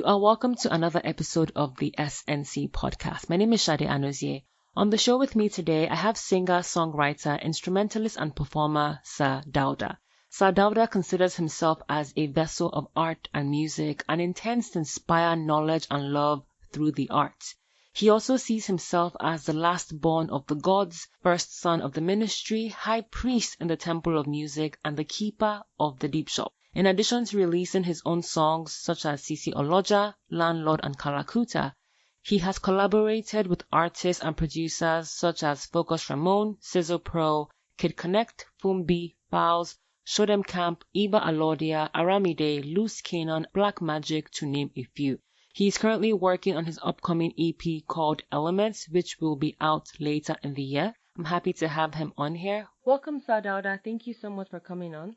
are welcome to another episode of the SNC podcast. My name is Shade Anozie. On the show with me today, I have singer, songwriter, instrumentalist, and performer Sir Dauda. Sir Dauda considers himself as a vessel of art and music and intends to inspire knowledge and love through the arts. He also sees himself as the last born of the gods, first son of the ministry, high priest in the temple of music, and the keeper of the Deepshop. In addition to releasing his own songs such as Sisi Oloja, Landlord, and Kalakuta, he has collaborated with artists and producers such as Focus Ramon, Sizzle Pro, Kid Connect, Fumbi, Fowls, Shodem Camp, Iba Alodia, Aramide, Loose Canaan, Black Magic, to name a few. He is currently working on his upcoming EP called Elements, which will be out later in the year. I'm happy to have him on here. Welcome, Sir Dauda. Thank you so much for coming on.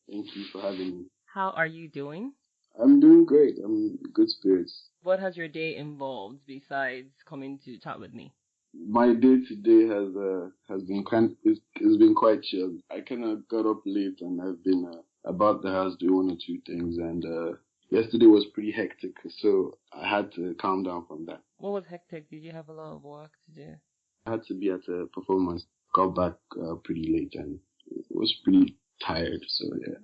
Thank you for having me. How are you doing? I'm doing great. I'm in good spirits. What has your day involved besides coming to chat with me? My day today has been quite chill. I kind of got up late and I've been about the house doing one or two things, and yesterday was pretty hectic, so I had to calm down from that. What was hectic? Did you have a lot of work to do? I had to be at a performance. Got back pretty late and it was pretty tired, so yeah.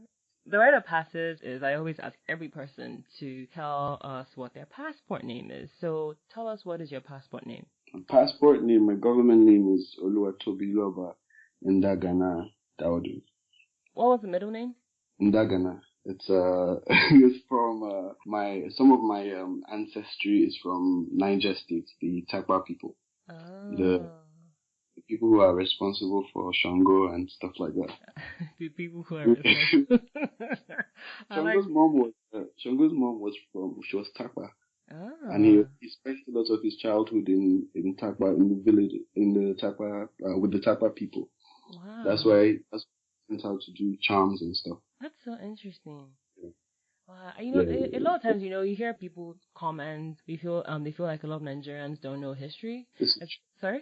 The rite of passage is I always ask every person to tell us what their passport name is. So tell us, what is your passport name? My passport name, my government name is Oluwatobiloba Ndagana Daudu. What was the middle name? Ndagana. It's it's from some of my ancestry is from Niger State, the Takwa people. Oh. The people who are responsible for Shango and stuff like that. The people who are responsible. Shango's mom was Takwa. Oh. And he spent a lot of his childhood in Takwa, in the village, in the Takwa, with the Takwa people. Wow. That's why he learned how to do charms and stuff. That's so interesting. Yeah. Wow. A lot of times, you hear people comment, they feel like a lot of Nigerians don't know history. Sorry?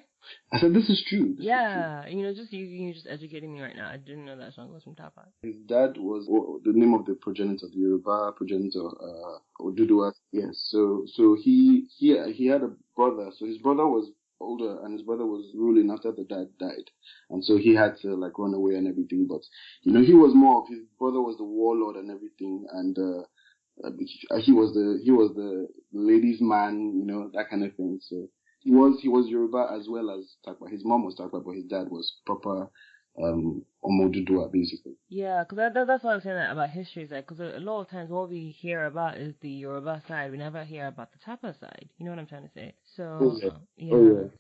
I said this is true. This is true. You're just educating me right now. I didn't know that song was from Tapa. His dad was the name of the progenitor, the Yoruba progenitor, Oduduwa. Yes. So he had a brother. So his brother was older, and his brother was ruling after the dad died, and so he had to run away and everything. But he was more of, his brother was the warlord and everything, and he was the ladies' man, that kind of thing. So he was Yoruba as well as Takwa. His mom was Takwa, but his dad was proper Omodudua, basically. Yeah, because that's what I was saying about history. Because a lot of times what we hear about is the Yoruba side. We never hear about the Tapa side. You know what I'm trying to say? So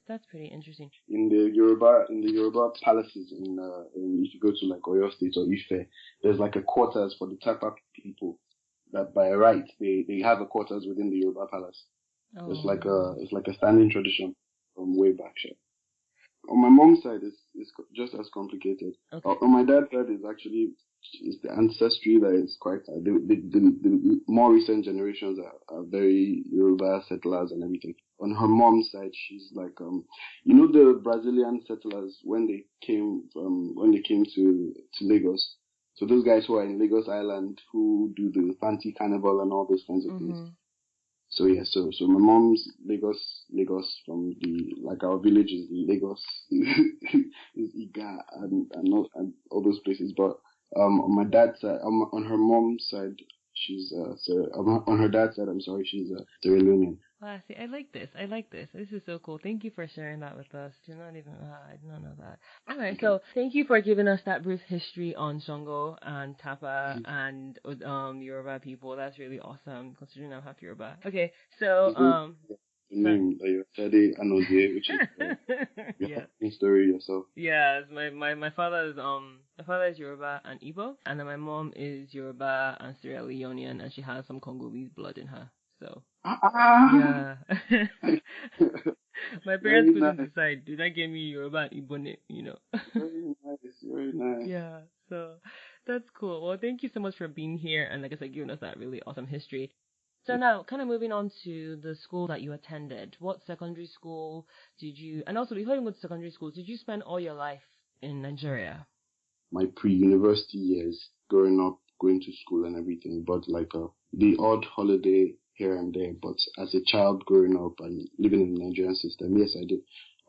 that's pretty interesting. In the Yoruba palaces, if you go to Oyo State or Ife, there's a quarters for the Tapa people that by right they have a quarters within the Yoruba palace. Oh. It's like a standing tradition from way back. Sure. On my mom's side, it's just as complicated. Okay. On my dad's side, it's the ancestry that is quite. The more recent generations are very Yoruba settlers and everything. On her mom's side, she's the Brazilian settlers when they came to Lagos. So those guys who are in Lagos Island, who do the fancy carnival and all those kinds of things. So yeah, so my mom's Lagos from our village is Lagos, is Iga and all those places. But on my dad's side, on her mom's side, she's on her dad's side, she's Sierra Leonean. Wow, see, I like this. This is so cool. Thank you for sharing that with us. I did not know that. All right, so thank you for giving us that brief history on Shango and Tapa and Yoruba people. That's really awesome, considering I'm half Yoruba. Okay, so the name that you're studying, Anozie, which is your story yourself. Yes, my father is Yoruba and Igbo, and then my mom is Yoruba and Sierra Leonean, and she has some Congolese blood in her. So yeah, my parents couldn't decide. Did I give me Yoruba and Igbo name? Very nice. Yeah, so that's cool. Well, thank you so much for being here and, like I said, giving us that really awesome history. So now, kind of moving on to the school that you attended. What secondary school did you? And also, before you went to secondary school, did you spend all your life in Nigeria? My pre-university years, growing up, going to school and everything, but the odd holiday here and there. But as a child growing up and living in the Nigerian system, yes, I did.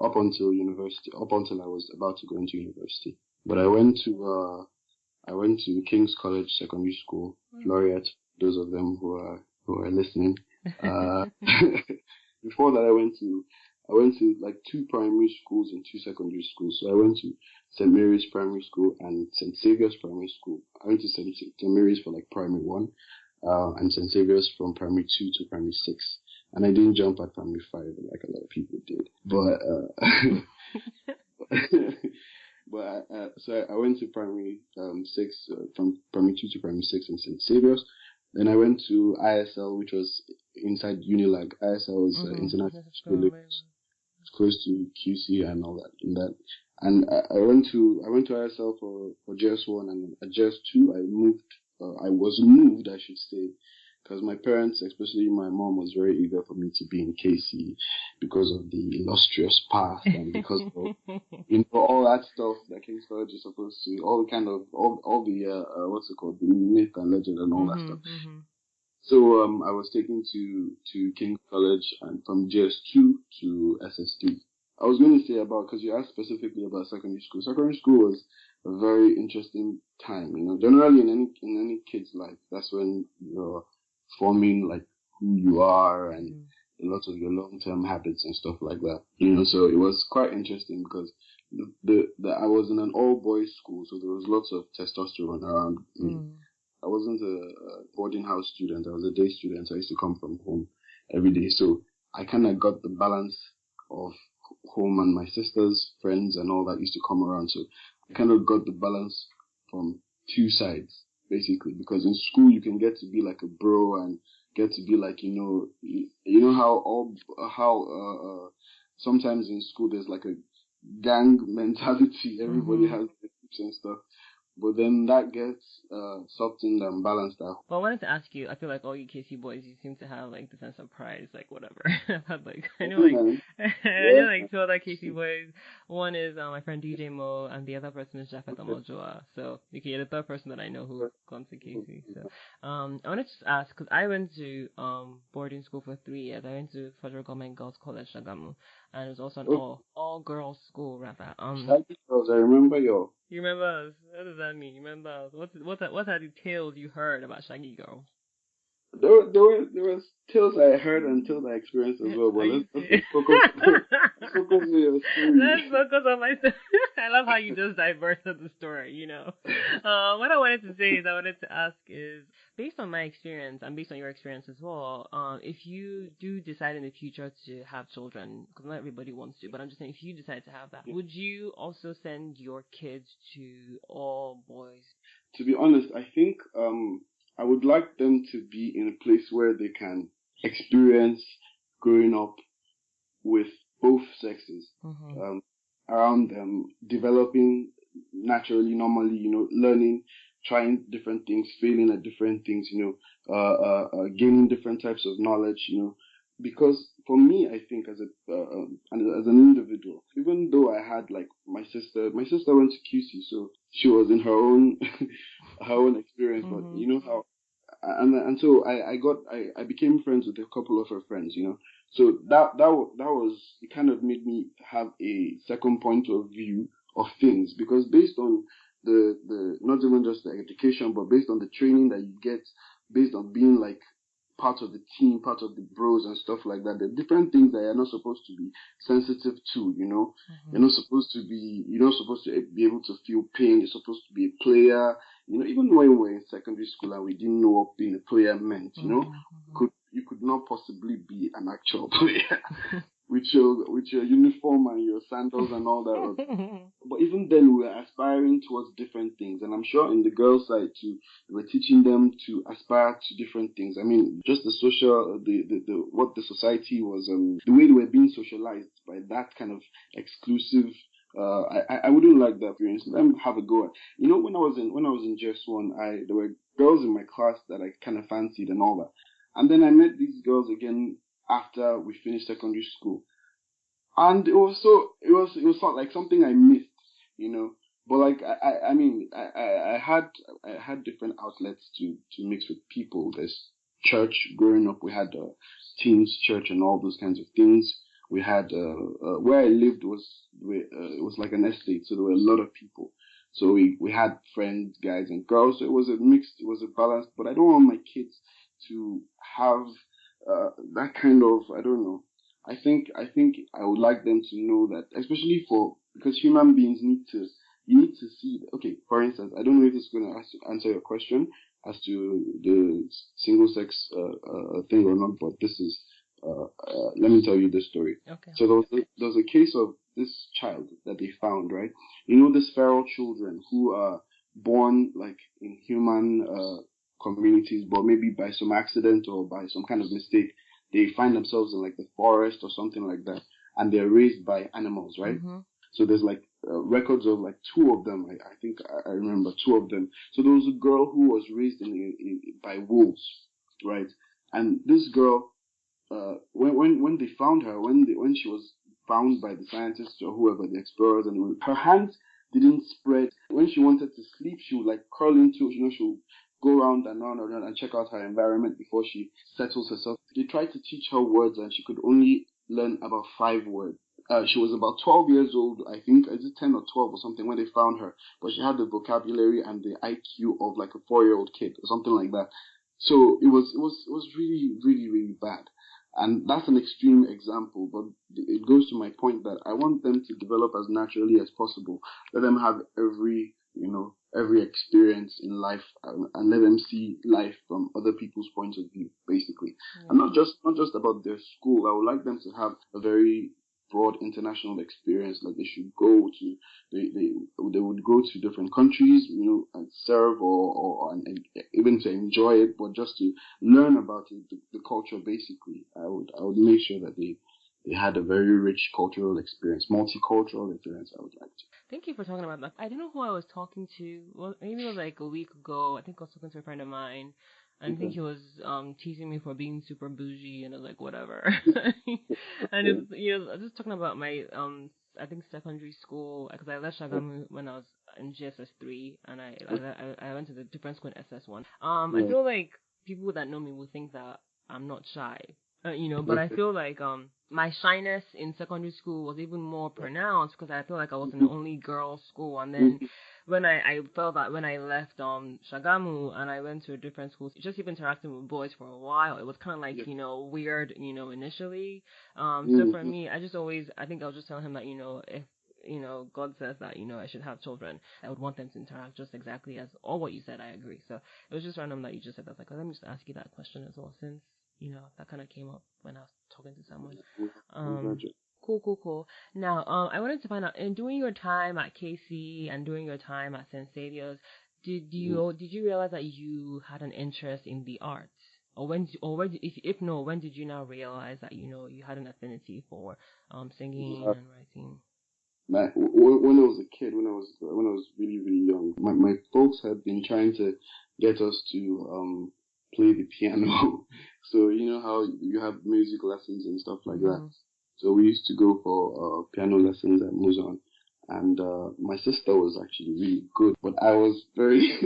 Up until university, up until I was about to go into university. But I went to King's College Secondary School, Laureate. Those of them who are listening. Before that, I went to like 2 primary schools and 2 secondary schools. So I went to St. Mary's Primary School and St. Saviour's Primary School. I went to St. Mary's for like primary 1, and St. Saviour's from primary 2 to primary 6. And I didn't jump at primary 5 like a lot of people did. But so I went to primary 6, from primary 2 to primary 6 in St. Saviour's. Then I went to ISL, which was inside Unilag. ISL is international school. It's close to QC and all that. And I went to ISL for JS1, and at JS2 I was moved, I should say, because my parents, especially my mom, was very eager for me to be in KC because of the illustrious past and because of all that stuff that King's College is supposed to, all the what's it called, the myth and legend and all that stuff. So I was taken to King's College and from JS2 to SS3. I was going to say because you asked specifically about secondary school. Secondary school was a very interesting time. Generally in any kid's life, that's when you're forming like who you are and a lot of your long-term habits and stuff like that. So it was quite interesting because I was in an all-boys school, so there was lots of testosterone around me. I wasn't a boarding house student. I was a day student. So I used to come from home every day. So I kind of got the balance of home, and my sister's friends and all that used to come around. So I kind of got the balance from 2 sides, basically, because in school you can get to be like a bro and get to be like, how sometimes in school there's like a gang mentality. Everybody has groups and stuff. But then that gets softened and balanced out. Well, I wanted to ask you, I feel like all you KC boys, you seem to have like the sense of pride, like whatever. I know 2 other KC boys. One is my friend DJ Mo, and the other person is Jafet Omojua. So you're the 3rd person that I know who's gone to KC. So I wanted to ask, because I went to boarding school for 3 years. I went to Federal Government Girls College Shagamu, and it was also an all girls school rather. Girls, I remember you. You remember us? What does that mean? You remember us? What are the tales you heard about Shaggy Girls? There was tales I heard and tales I experienced as well. But let's focus on your story. Let's focus on my story. I love how you just diverted the story. What I wanted to ask is, based on my experience and based on your experience as well, if you do decide in the future to have children, because not everybody wants to, but I'm just saying, if you decide to have that, would you also send your kids to all boys? To be honest, I think I would like them to be in a place where they can experience growing up with both sexes around them, developing naturally, normally, learning, trying different things, failing at different things, gaining different types of knowledge, because for me, I think as an individual, even though I had like my sister went to QC, so she was in her own her own experience, but you know how, and so I became friends with a couple of her friends, so that was, it kind of made me have a second point of view of things, because based on the not even just the education, but based on the training that you get, based on being like part of the team, part of the bros and stuff like that. There are different things that you're not supposed to be sensitive to, You're not supposed to be able to feel pain. You're supposed to be a player, even when we were in secondary school and we didn't know what being a player meant, you could not possibly be an actual player with your uniform and your sandals and all that. But even then, we were aspiring towards different things, and I'm sure in the girls' side too, we were teaching them to aspire to different things. I mean, just the social, what the society was, the way they were being socialized by that kind of exclusive. I wouldn't like that experience. Let me have a go at. When I was in JS1, there were girls in my class that I kind of fancied and all that, and then I met these girls again after we finished secondary school, and it was sort of like something I missed, But like I had different outlets to mix with people. There's church growing up. We had teens church and all those kinds of things. We had where I lived it was like an estate, so there were a lot of people. So we had friends, guys and girls. So it was a balance. But I don't want my kids to have that kind of, I don't know. I think I would like them to know that, especially because human beings you need to see. Okay, for instance, I don't know if it's going to answer your question as to the single sex thing or not, but this is let me tell you this story. Okay. So there was a case of this child that they found, right? These feral children who are born like in human communities, but maybe by some accident or by some kind of mistake, they find themselves in like the forest or something like that, and they're raised by animals, right? Mm-hmm. So there's like records of like two of them. I think I remember two of them. So there was a girl who was raised by wolves, right? And this girl, when they found her, when she was found by the scientists or whoever, the explorers, and her hands didn't spread. When she wanted to sleep, she would like curl into, she would go round and round and round and check out her environment before she settles herself. They tried to teach her words and she could only learn about 5 words. She was about 12 years old, I think. Is it 10 or 12 or something when they found her? But she had the vocabulary and the IQ of like a 4-year-old kid or something like that. So it was really, really, really bad. And that's an extreme example, but it goes to my point that I want them to develop as naturally as possible. Let them have every experience in life, and let them see life from other people's point of view, basically. Yeah. And not just about their school. I would like them to have a very broad international experience. Like they should go to, they would go to different countries, and serve and even to enjoy it, but just to learn about it, the culture basically. I would make sure that they had a very rich cultural experience, multicultural experience. I would like to. Thank you for talking about that. I don't know who I was talking to. Well, maybe it was like a week ago. I think I was talking to a friend of mine. I think he was teasing me for being super bougie, and I was like, whatever. And it's, I was just talking about my I think secondary school, because I left Shagamu when I was in GSS 3, and I went to the different school in SS1. I feel like people that know me will think that I'm not shy, but I feel like my shyness in secondary school was even more pronounced because I feel like I was an only girls' school, and then when I felt that when I left Shagamu and I went to a different school, just even interacting with boys for a while, it was kind of like weird, initially. So for me, I think I was just telling him that if God says that I should have children, I would want them to interact just exactly as all what you said. I agree. So it was just random that you just said that. I was like, let me just ask you that question as well, since that kind of came up when I was talking to someone. Cool. Now, I wanted to find out, in doing your time at KC and during your time at St. Saviour's, did you realize that you had an interest in the arts? Or when did you now realize that you had an affinity for singing and writing? When I was a kid, when I was really, really young, my folks had been trying to get us to play the piano. So how you have music lessons and stuff like that. So we used to go for piano lessons at Muzon, and my sister was actually really good, but I was very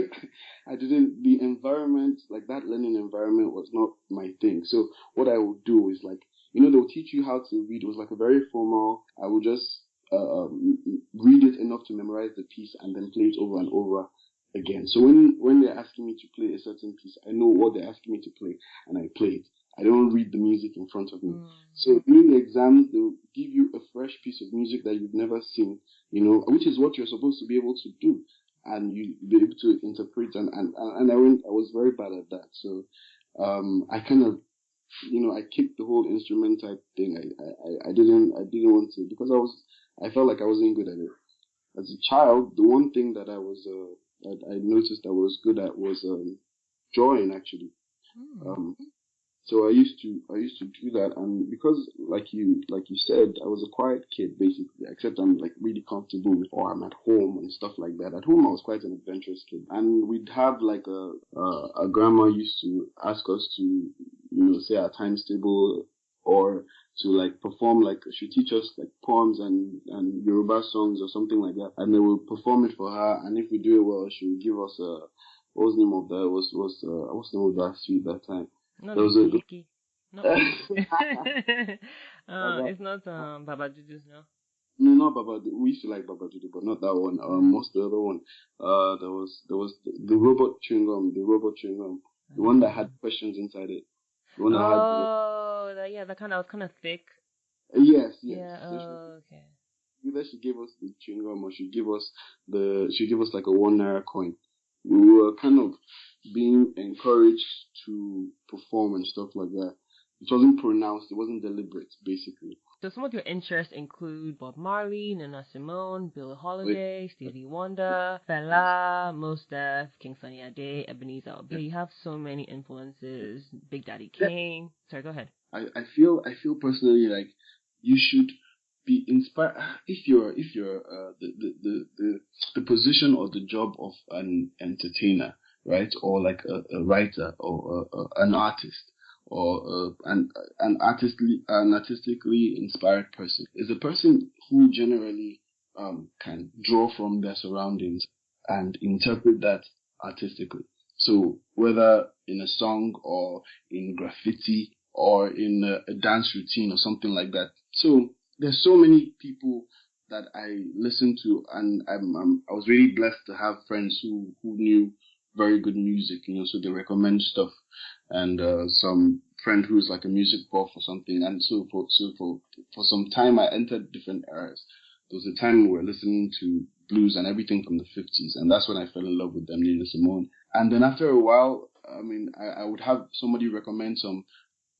the environment, like that learning environment was not my thing. So what I would do is like, they'll teach you how to read. It was like a very formal, I would just read it enough to memorize the piece and then play it over and over again. So when they're asking me to play a certain piece, I know what they're asking me to play and I play it. I don't read the music in front of me. So during the exams, they'll give you a fresh piece of music that you've never seen, which is what you're supposed to be able to do, and you be able to interpret. And I was very bad at that. So I kind of, I kicked the whole instrument type thing. I didn't want to, because I felt like I wasn't good at it. As a child, the one thing that I noticed I was good at was drawing, actually. So I used to do that, and because like you said, I was a quiet kid basically, except I'm like really comfortable with, or I'm at home and stuff like that. At home I was quite an adventurous kid, and we'd have like a grandma used to ask us to say our times table, or to like perform, like she teach us like poems and Yoruba songs or something like that, and they will perform it for her, and if we do it well, she will give us what's the name of that sweet that time. Not There was a Biliki. Not Biliki. Baba, It's not Baba Juju's, no. no, not Baba. We used to like Baba Judy, but not that one. Most the other one. There was the robot chewing gum, the one that had questions inside it, the one that had that kind of thick. yes. Yeah. So Okay. either she gave us the chewing gum or she gave us like a 1 naira coin. We were kind of being encouraged to perform and stuff like that. It wasn't pronounced, it wasn't deliberate, basically. So some of your interests include Bob Marley, Nina Simone, Billie Holiday, Stevie Wonder, Fela, Mos Def, King Sunny Ade, Ebenezer Obey. You have so many influences. Big Daddy Kane. Sorry, go ahead. I feel personally like you should be inspired if you're the position or the job of an entertainer, right, or like a writer or an artist or an artistically inspired person is a person who generally can draw from their surroundings and interpret that artistically. So whether in a song or in graffiti or in a dance routine or something like that. So there's so many people that I listen to, and I was really blessed to have friends who knew very good music, so they recommend stuff, and some friend who's like a music prof or something, and so for some time I entered different eras. There was a time we were listening to blues and everything from the 50s, and that's when I fell in love with them, Nina Simone. And then after a while, I would have somebody recommend some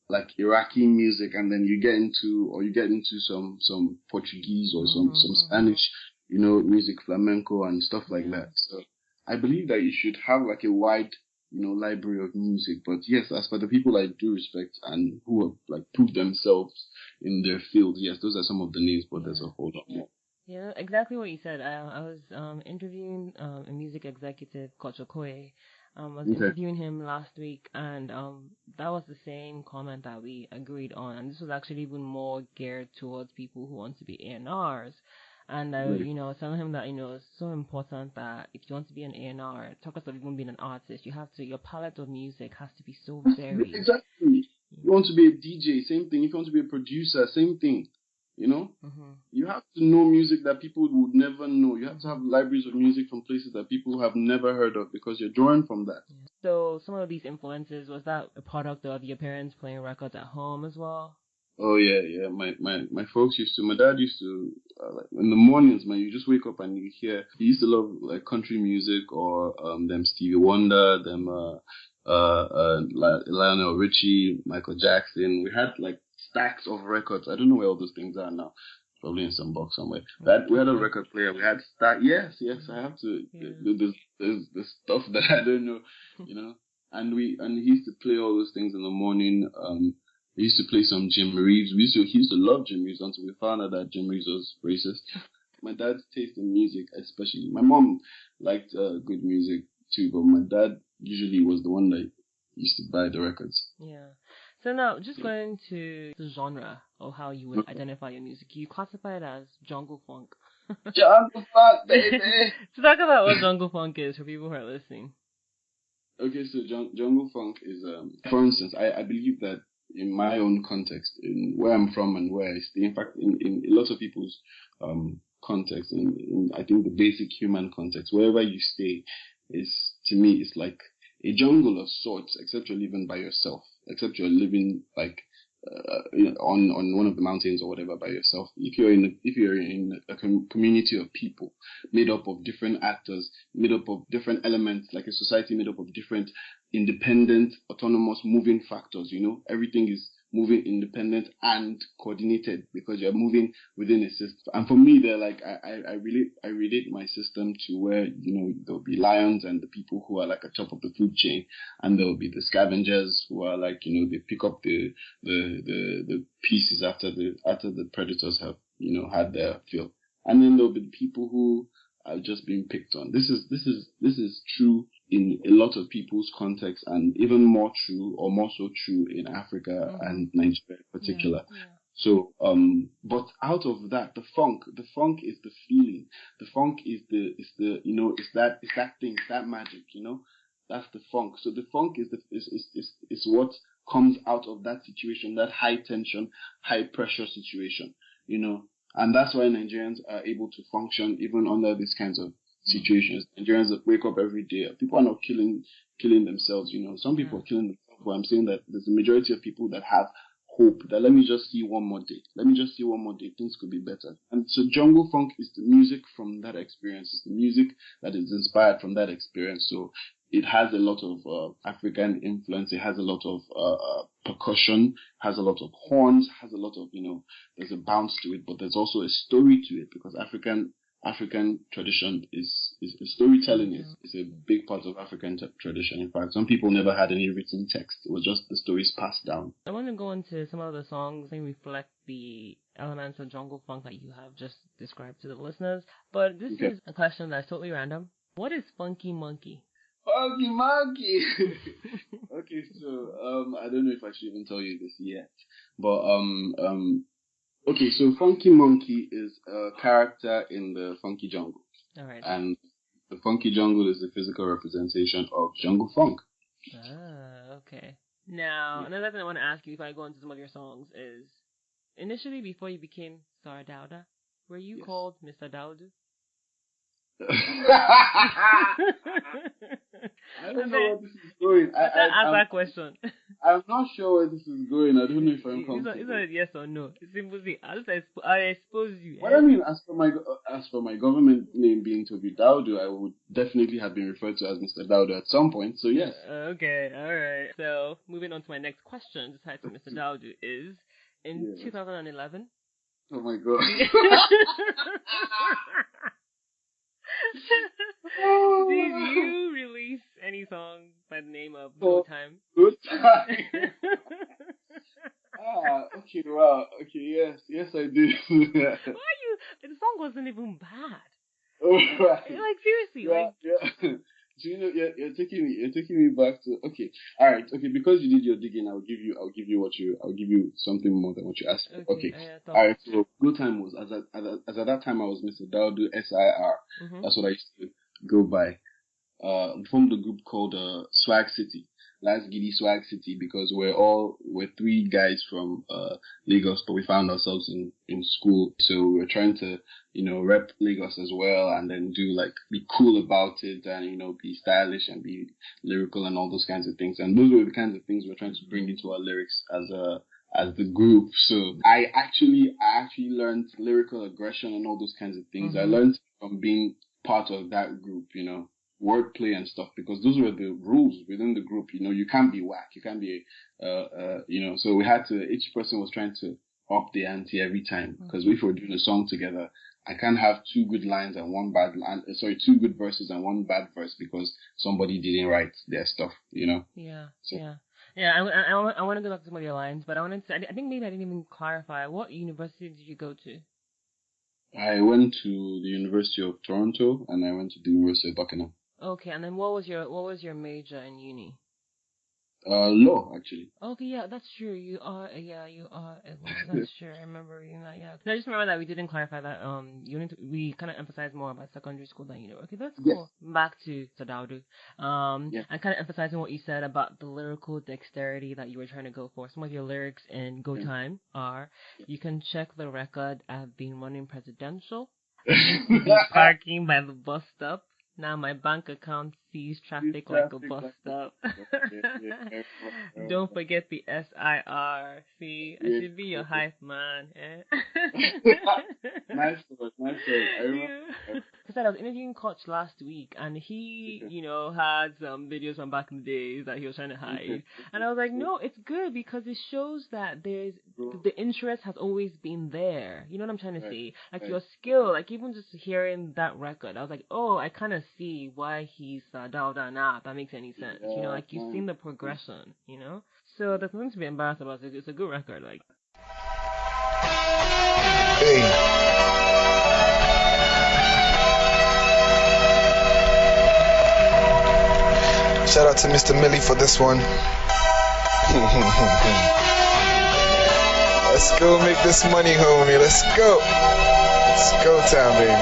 like Iraqi music, and then you get into some Portuguese or some Spanish, music, flamenco and stuff like that. So I believe that you should have like a wide, library of music. But yes, as for the people I do respect and who have like proved themselves in their field, yes, those are some of the names, but there's a whole lot more. Yeah, exactly what you said. I was interviewing a music executive, Koch Okoye. Was interviewing him last week, and that was the same comment that we agreed on. And this was actually even more geared towards people who want to be A&Rs. And I was telling him that it's so important that if you want to be an A&R, talk of even being an artist, your palette of music has to be so varied. Exactly. You want to be a DJ, same thing. If you want to be a producer, same thing. You have to know music that people would never know. You have to have libraries of music from places that people have never heard of because you're drawing from that. So some of these influences, was that a product of your parents playing records at home as well? Oh yeah. My folks used to. My dad used to like in the mornings, man. You just wake up and you hear. He used to love like country music or them Stevie Wonder, them Lionel Richie, Michael Jackson. We had like stacks of records. I don't know where all those things are now. Probably in some box somewhere. We had a record player. We had Yes. I have to. Yeah. There's stuff that I don't know, And he used to play all those things in the morning. We used to play some Jim Reeves. He used to love Jim Reeves until we found out that Jim Reeves was racist. My dad's taste in music, especially. My mom liked good music too, but my dad usually was the one that used to buy the records. Yeah. So now, just going to the genre of how you would identify your music, you classify it as jungle funk. Jungle funk, baby! So talk about what jungle funk is for people who are listening. Okay, so jungle funk is, for instance, I believe that in my own context, in where I'm from and where I stay, in fact, in a lot of people's context, in I think the basic human context, wherever you stay, is, to me, it's like a jungle of sorts, except you're living by yourself, except you're living like on one of the mountains or whatever by yourself. If you're in a community of people made up of different actors, made up of different elements, like a society made up of different independent, autonomous moving factors, everything is moving independent and coordinated because you're moving within a system. And for me, they're like, I relate my system to where, there'll be lions and the people who are like at top of the food chain, and there'll be the scavengers who are like, they pick up the pieces after the predators have, had their fill. And then there'll be the people who are just being picked on. This is true in a lot of people's context, and even more true or more so true in Africa and Nigeria in particular. Yeah. So, but out of that, the funk is the feeling. The funk is the it's that thing, it's that magic, That's the funk. So the funk is what comes out of that situation, that high tension, high pressure situation, and that's why Nigerians are able to function even under these kinds of situations. Nigerians that wake up every day. People are not killing themselves, Some people are killing themselves, but I'm saying that there's a majority of people that have hope that let me just see one more day. Things could be better. And so jungle funk is the music from that experience. It's the music that is inspired from that experience. So it has a lot of African influence. It has a lot of percussion, has a lot of horns, has a lot of, there's a bounce to it, but there's also a story to it because African tradition is storytelling is a big part of African tradition. In fact, some people never had any written text. It was just the stories passed down. I want to go into some of the songs and reflect the elements of jungle funk that you have just described to the listeners. But this is a question that's totally random. What is Funky Monkey? Funky Monkey! Okay, so I don't know if I should even tell you this yet. But okay, so Funky Monkey is a character in the Funky Jungle. All right. And the Funky Jungle is the physical representation of jungle funk. Ah, okay. Now, another thing I want to ask you if I go into some of your songs is, initially before you became Sir Dauda, were you called Mr. Daudu? I don't know where this is going. I can't ask that question. I'm not sure where this is going. I don't know if I'm comfortable. It's not a yes or no. It's simply I expose you. What I mean, as for my government name being Toby Daudu, I would definitely have been referred to as Mr. Daudu at some point. So yes. Okay, all right. So moving on to my next question, just tied to Mr. Daudu, is in 2011. Oh my God. Did you release any song by the name of Good Time? Good Time. Okay, wow. Okay, yes, I did. Why you? The song wasn't even bad. Oh, right. Like seriously, yeah. So you're taking me back to all right, because you did your digging, I'll give you something more than what you asked for. Okay. All right, so Good Time was as at that time I was Mr. Daudu SIR. Mm-hmm. That's what I used to go by. Formed a group called Swag City. Last Giddy Swag City, because we're three guys from Lagos, but we found ourselves in school, so we were trying to rep Lagos as well, and then be cool about it, and be stylish and be lyrical and all those kinds of things. And those were the kinds of things we're trying to bring into our lyrics as the group. So I actually learned lyrical aggression and all those kinds of things. Mm-hmm. I learned from being part of that group, wordplay and stuff, because those were the rules within the group. You can't be whack, you can't be so we had to, each person was trying to up the ante every time, because if we're doing a song together, I can't have two good lines and one bad line, two good verses and one bad verse because somebody didn't write their stuff, Yeah. I want to go back to some of your lines, but I think maybe I didn't even clarify, what university did you go to? I went to the University of Toronto, and I went to the University of Buckingham. Okay, and then what was your major in uni? Law, actually. Okay, yeah, that's true. You are. That's true. I remember reading that. Yeah. I just remember that we didn't clarify that. We kind of emphasized more about secondary school than Okay, that's cool. Yes. Back to Sadaudu. And kind of emphasizing what you said about the lyrical dexterity that you were trying to go for. Some of your lyrics in Go Time are, you can check the record. I've been running presidential. Parking by the bus stop. Now my bank account sees traffic like a bus stop. Don't forget the SIR. See, I should be your hype man. Nice one. I remember. I was interviewing Koch last week, and he, had some videos from back in the days that he was trying to hide. And I was like, no, it's good because it shows that the interest has always been there. You know what I'm trying to say? Like your skill, like even just hearing that record, I was like, oh, I kind of see why he's Dauda now. If that makes any sense. Like you've seen the progression. So there's nothing to be embarrassed about. It's a good record. Like. Hey. Shout out to Mr. Millie for this one. Let's go make this money, homie. Let's go. It's go time, baby.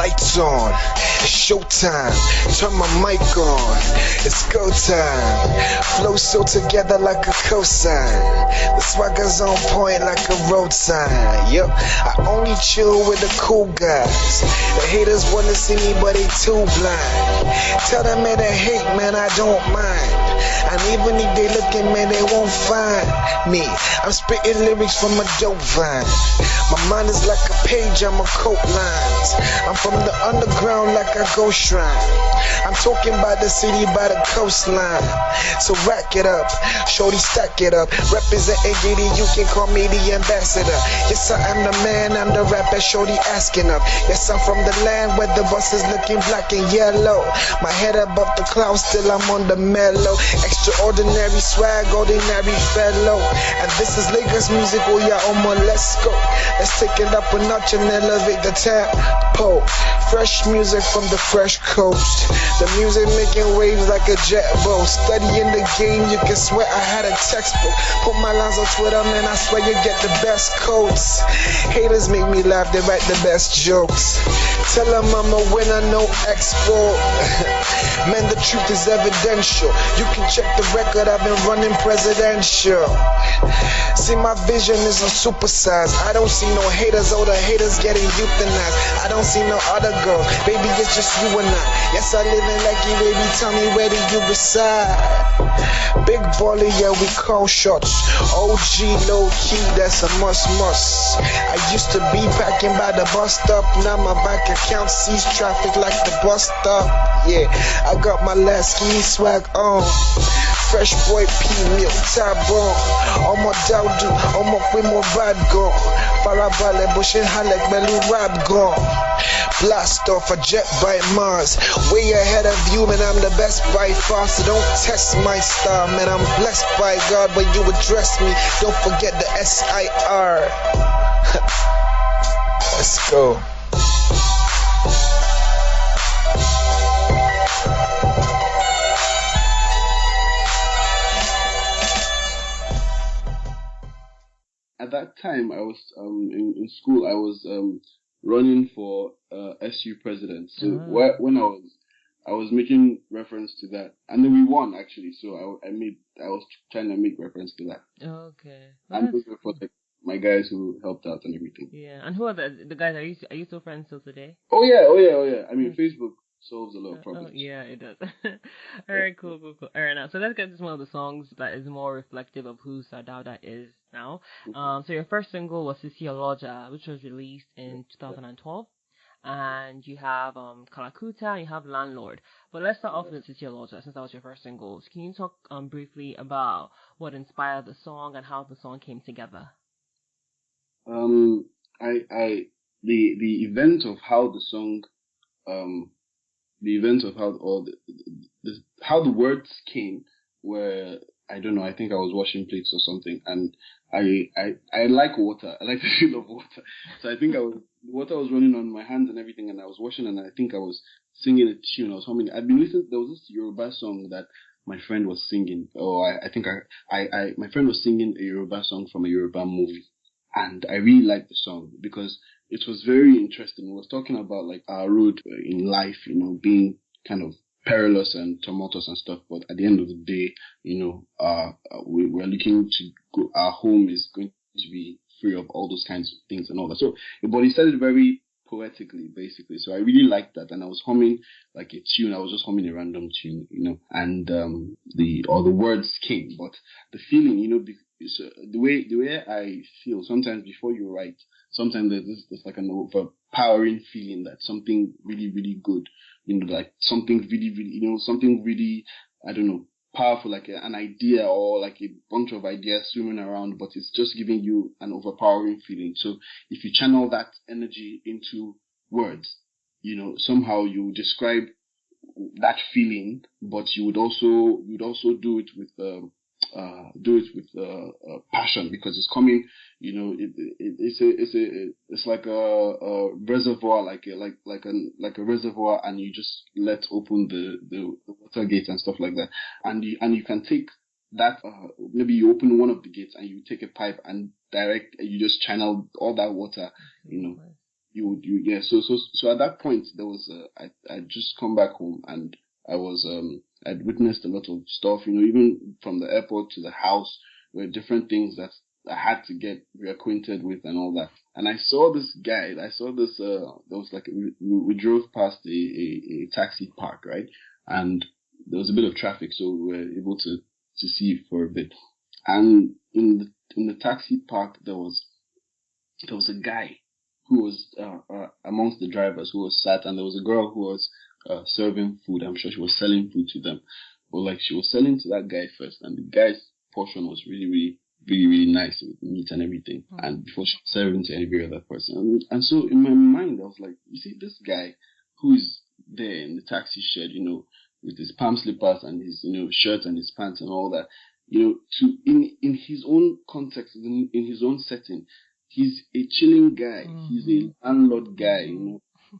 Lights on, it's showtime. Turn my mic on, it's go time. Flow so together like a cosign. The swagger's on point like a road sign. Yup, I only chill with the cool guys. The haters wanna see me but they too blind. Tell them man they hate, man, I don't mind. And even if they looking, man, they won't find me. I'm spitting lyrics from a dope vine. My mind is like a page, I'm a coat lines. I'm from the underground like a ghost shrine. I'm talking about the city by the coastline. So rack it up, shorty stack it up. Representing GD, you can call me the ambassador. Yes, I am the man, I'm the rapper, shorty asking up. Yes, I'm from the land where the bus is looking black and yellow. My head above the clouds, still I'm on the mellow. Extraordinary swag, ordinary fellow. And this is Lagos music, oh yeah, let's go. Let's take it up a notch and elevate the tempo. Fresh music from the fresh coast. The music making waves like a jet boat. Studying the game, you can swear I had a textbook. Put my lines on Twitter, man, I swear you get the best quotes. Haters make me laugh, they write the best jokes. Tell them I'm a winner, no export. Man, the truth is evidential. You can check the record, I've been running presidential. See, my vision is a supersize. I don't see no haters, all the haters getting euthanized. I don't see no other girls, baby, it's just you and I. Yes, I live in Lucky, baby, tell me where do you reside? Big baller, yeah, we call shots. OG, low key, that's a must. I used to be packing by the bus stop. Now my bank account sees traffic like the bus stop. Yeah, I got my last ski swag on. Fresh boy P milk tab on. Omo Dauda, omo kwe mo bad go. Farabale bushin halek melu rap go. Blast off a jet by Mars. Way ahead of you, man, I'm the best by far. So don't test my style, man, I'm blessed by God. When you address me, don't forget the SIR. Let's go. At that time, I was in school. I was running for SU president. So when I was making reference to that, and then we won actually. So I was trying to make reference to that. Okay. And those were for my guys who helped out and everything. Yeah. And who are the guys? Are you still friends till today? Oh yeah. I mean, Facebook solves a lot of problems. Oh, yeah, it does. All right, cool. All right, now, so let's get to one of the songs that is more reflective of who Dauda is now. So your first single was Sociologia, which was released in 2012. And you have Kalakuta, and you have Landlord. But let's start off with Sociologia, since that was your first single. So can you talk briefly about what inspired the song and how the song came together? The event of how the song how the words came were, I don't know, I think I was washing plates or something, and I like water. I like the feel of water. So I think water was running on my hands and everything, and I was washing, and I think I was singing a tune. I was humming. I'd been listening. There was this Yoruba song that my friend was singing. My friend was singing a Yoruba song from a Yoruba movie, and I really liked the song because it was very interesting. It was talking about like our road in life, being kind of perilous and tumultuous and stuff. But at the end of the day, we're looking to go. Our home is going to be free of all those kinds of things and all that. So, but he said it very poetically, basically. So I really liked that, and I was humming like a tune. I was just humming a random tune, and the words came, but the feeling, the way I feel sometimes before you write. Sometimes there's like an overpowering feeling that something really, really good, like something really, really, something really, I don't know, powerful, like an idea or like a bunch of ideas swimming around, but it's just giving you an overpowering feeling. So if you channel that energy into words, somehow you describe that feeling, but you would also do it with passion, because it's coming, it's like a reservoir, like a reservoir, and you just let open the water gates and stuff like that, and you can take that, maybe you open one of the gates and you take a pipe and you just channel all that water, So at that point there was I just come back home, and I'd witnessed a lot of stuff, even from the airport to the house, were different things that I had to get reacquainted with and all that. And I saw this guy. There was like we drove past a taxi park, right? And there was a bit of traffic, so we were able to see for a bit. And in the taxi park, there was a guy who was amongst the drivers who was sat, and there was a girl who was serving food. I'm sure she was selling food to them, but like she was selling to that guy first, and the guy's portion was really, really, really, really nice with meat and everything. Mm-hmm. And before she was serving to every other person, and so in my mind I was like, you see, this guy who is there in the taxi shed, with his palm slippers and his shirt and his pants and all that, in his own context, in his own setting, he's a chilling guy. Mm-hmm. He's a landlord guy.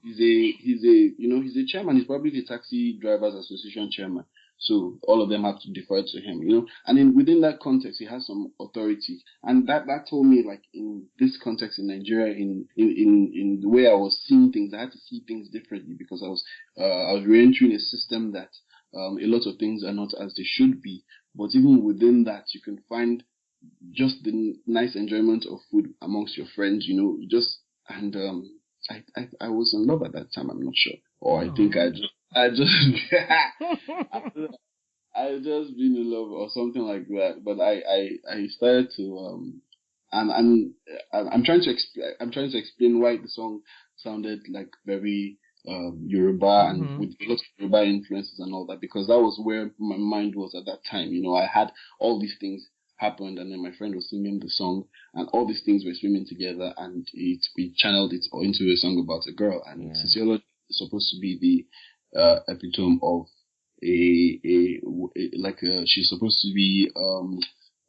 He's a chairman. He's probably the Taxi Drivers Association chairman. So all of them have to defer to him. And within that context, he has some authority. And that told me, like, in this context in Nigeria, in the way I was seeing things, I had to see things differently, because I was re-entering a system that a lot of things are not as they should be. But even within that, you can find just the nice enjoyment of food amongst your friends, I was in love at that time, I'm not sure. Or I think I just been in love or something like that. But I started to and I'm trying to explain why the song sounded like very Yoruba and with lots of Yoruba influences and all that, because that was where my mind was at that time. I had all these things happened, and then my friend was singing the song, and all these things were swimming together, and we channeled it into a song about a girl. And sociology is supposed to be the epitome of she's supposed to be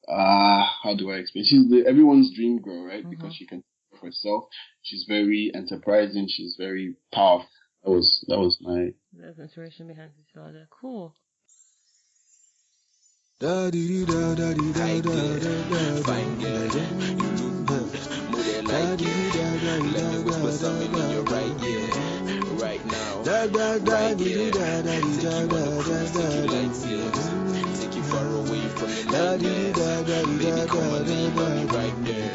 how do I explain? She's everyone's dream girl, right? Because she can think of herself. She's very enterprising. She's very powerful. That was my inspiration behind this. Cool. Da di da da di da da da. Fine girl, you look good. More than like it. Let me whisper something in your right ear. Right now. Right here. Take you on a cruise, take you lights, take you far away from the nightmares. Baby, come and lean on me right there.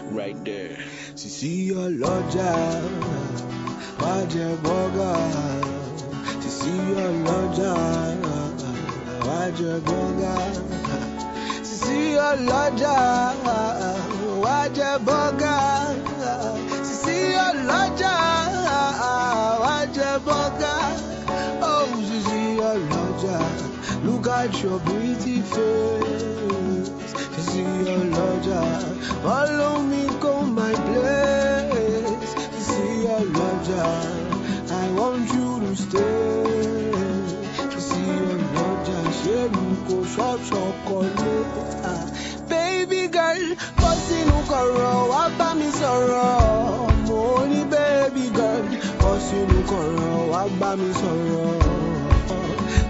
Right there. See your lodger. Waje boga. See your lodger. Waje boga, sisi oloja. Waje boga, sisi oloja. Waje boga, oh sisi oloja. Look at your pretty face, sisi oloja. Follow me, go my place, sisi oloja. I want you to stay. Baby girl, bossinu koro, wa ba mi sọ̀rọ̀. Mo ní baby girl, bossinu koro, wa ba mi sọ̀rọ̀.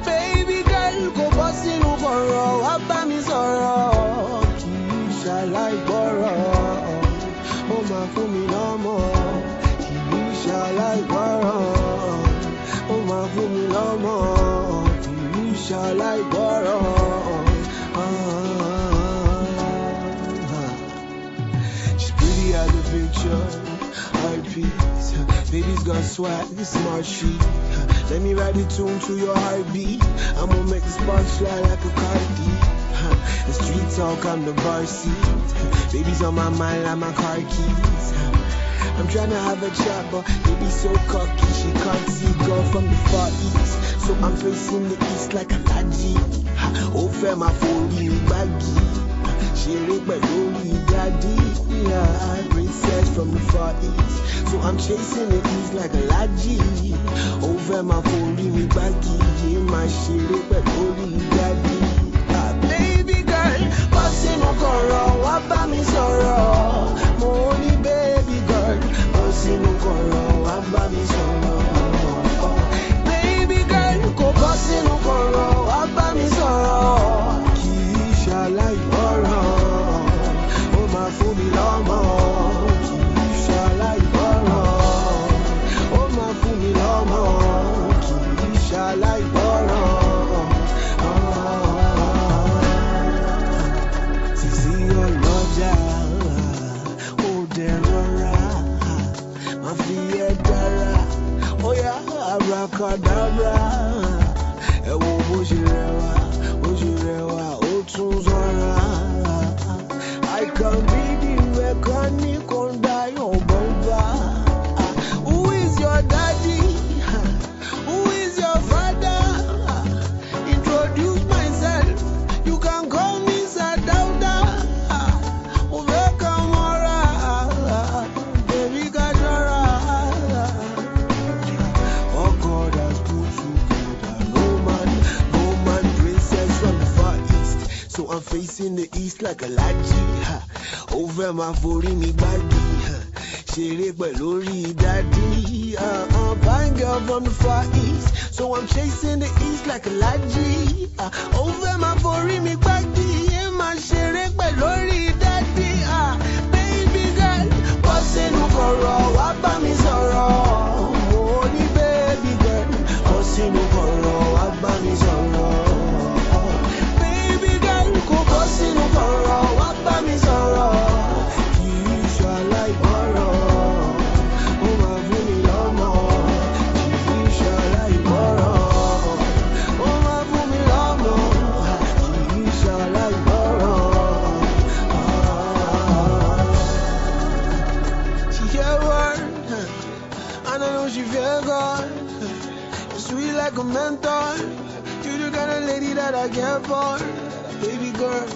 Baby girl, ko bossinu koro, wa ba mi sọ̀rọ̀. Kì í ṣàlàyé gbọ́rọ̀, ó máa fún mi lọ́mọ. Kì í ṣàlàyé gbọ́rọ̀, ó máa fún mi lọ́mọ. Shall I borrow? She's pretty as a picture, art piece. Baby's got swag, smart sheet. Let me write the tune to your heartbeat. I'm gonna make the sparks fly like a car deep. The street talk, I'm the bar seat. Baby's on my mind like my car keys. I'm trying to have a chat, but baby's so cocky. She can't see girl from the far east. So I'm facing the east like a laji. Oh, fair my phone, you baggy. She read my lonely daddy. Yeah, princess from the far east. So I'm chasing the east like a laji. Over my phone, you baggy. Yeah, my shit read my lonely daddy. Baby girl, bossing no koro, wa ba mi sọ̀rọ̀. Mo ní baby girl, bossing no koro, wa ba mi sọ̀rọ̀. Bossinu koro, wa ba mi sọ̀rọ̀. Kì í ṣàlàyé gbọ́rọ̀, ó máa fún mi lọ́mọ. Kì í ṣàlàyé gbọ́rọ̀. can be the mechanic under your bumper. Who is your daddy? Who is your father? Introduce myself. You can call me Sir Dauda. Baby Kajara. Oh God has put together. No man, princess from the far east. So I'm facing the east like a laji. Over my me body. Shere Belori daddy. Fine girl from the far east. So I'm chasing the east like a laji. Over my me body. My Shere Belori daddy. Baby girl, what's in the corral? What by me sorrow? Only baby girl, what's in the corral? What by me sorrow? Baby girl, what's in the corral? What by me sorrow? Kisha like borrow. Oh my booty lama. Kisha like borrow. Oh my booty lama. Kisha like borrow. She hear word, I know she feel good. Sweet like a mentor. You the kind of lady that I care for. Baby girl,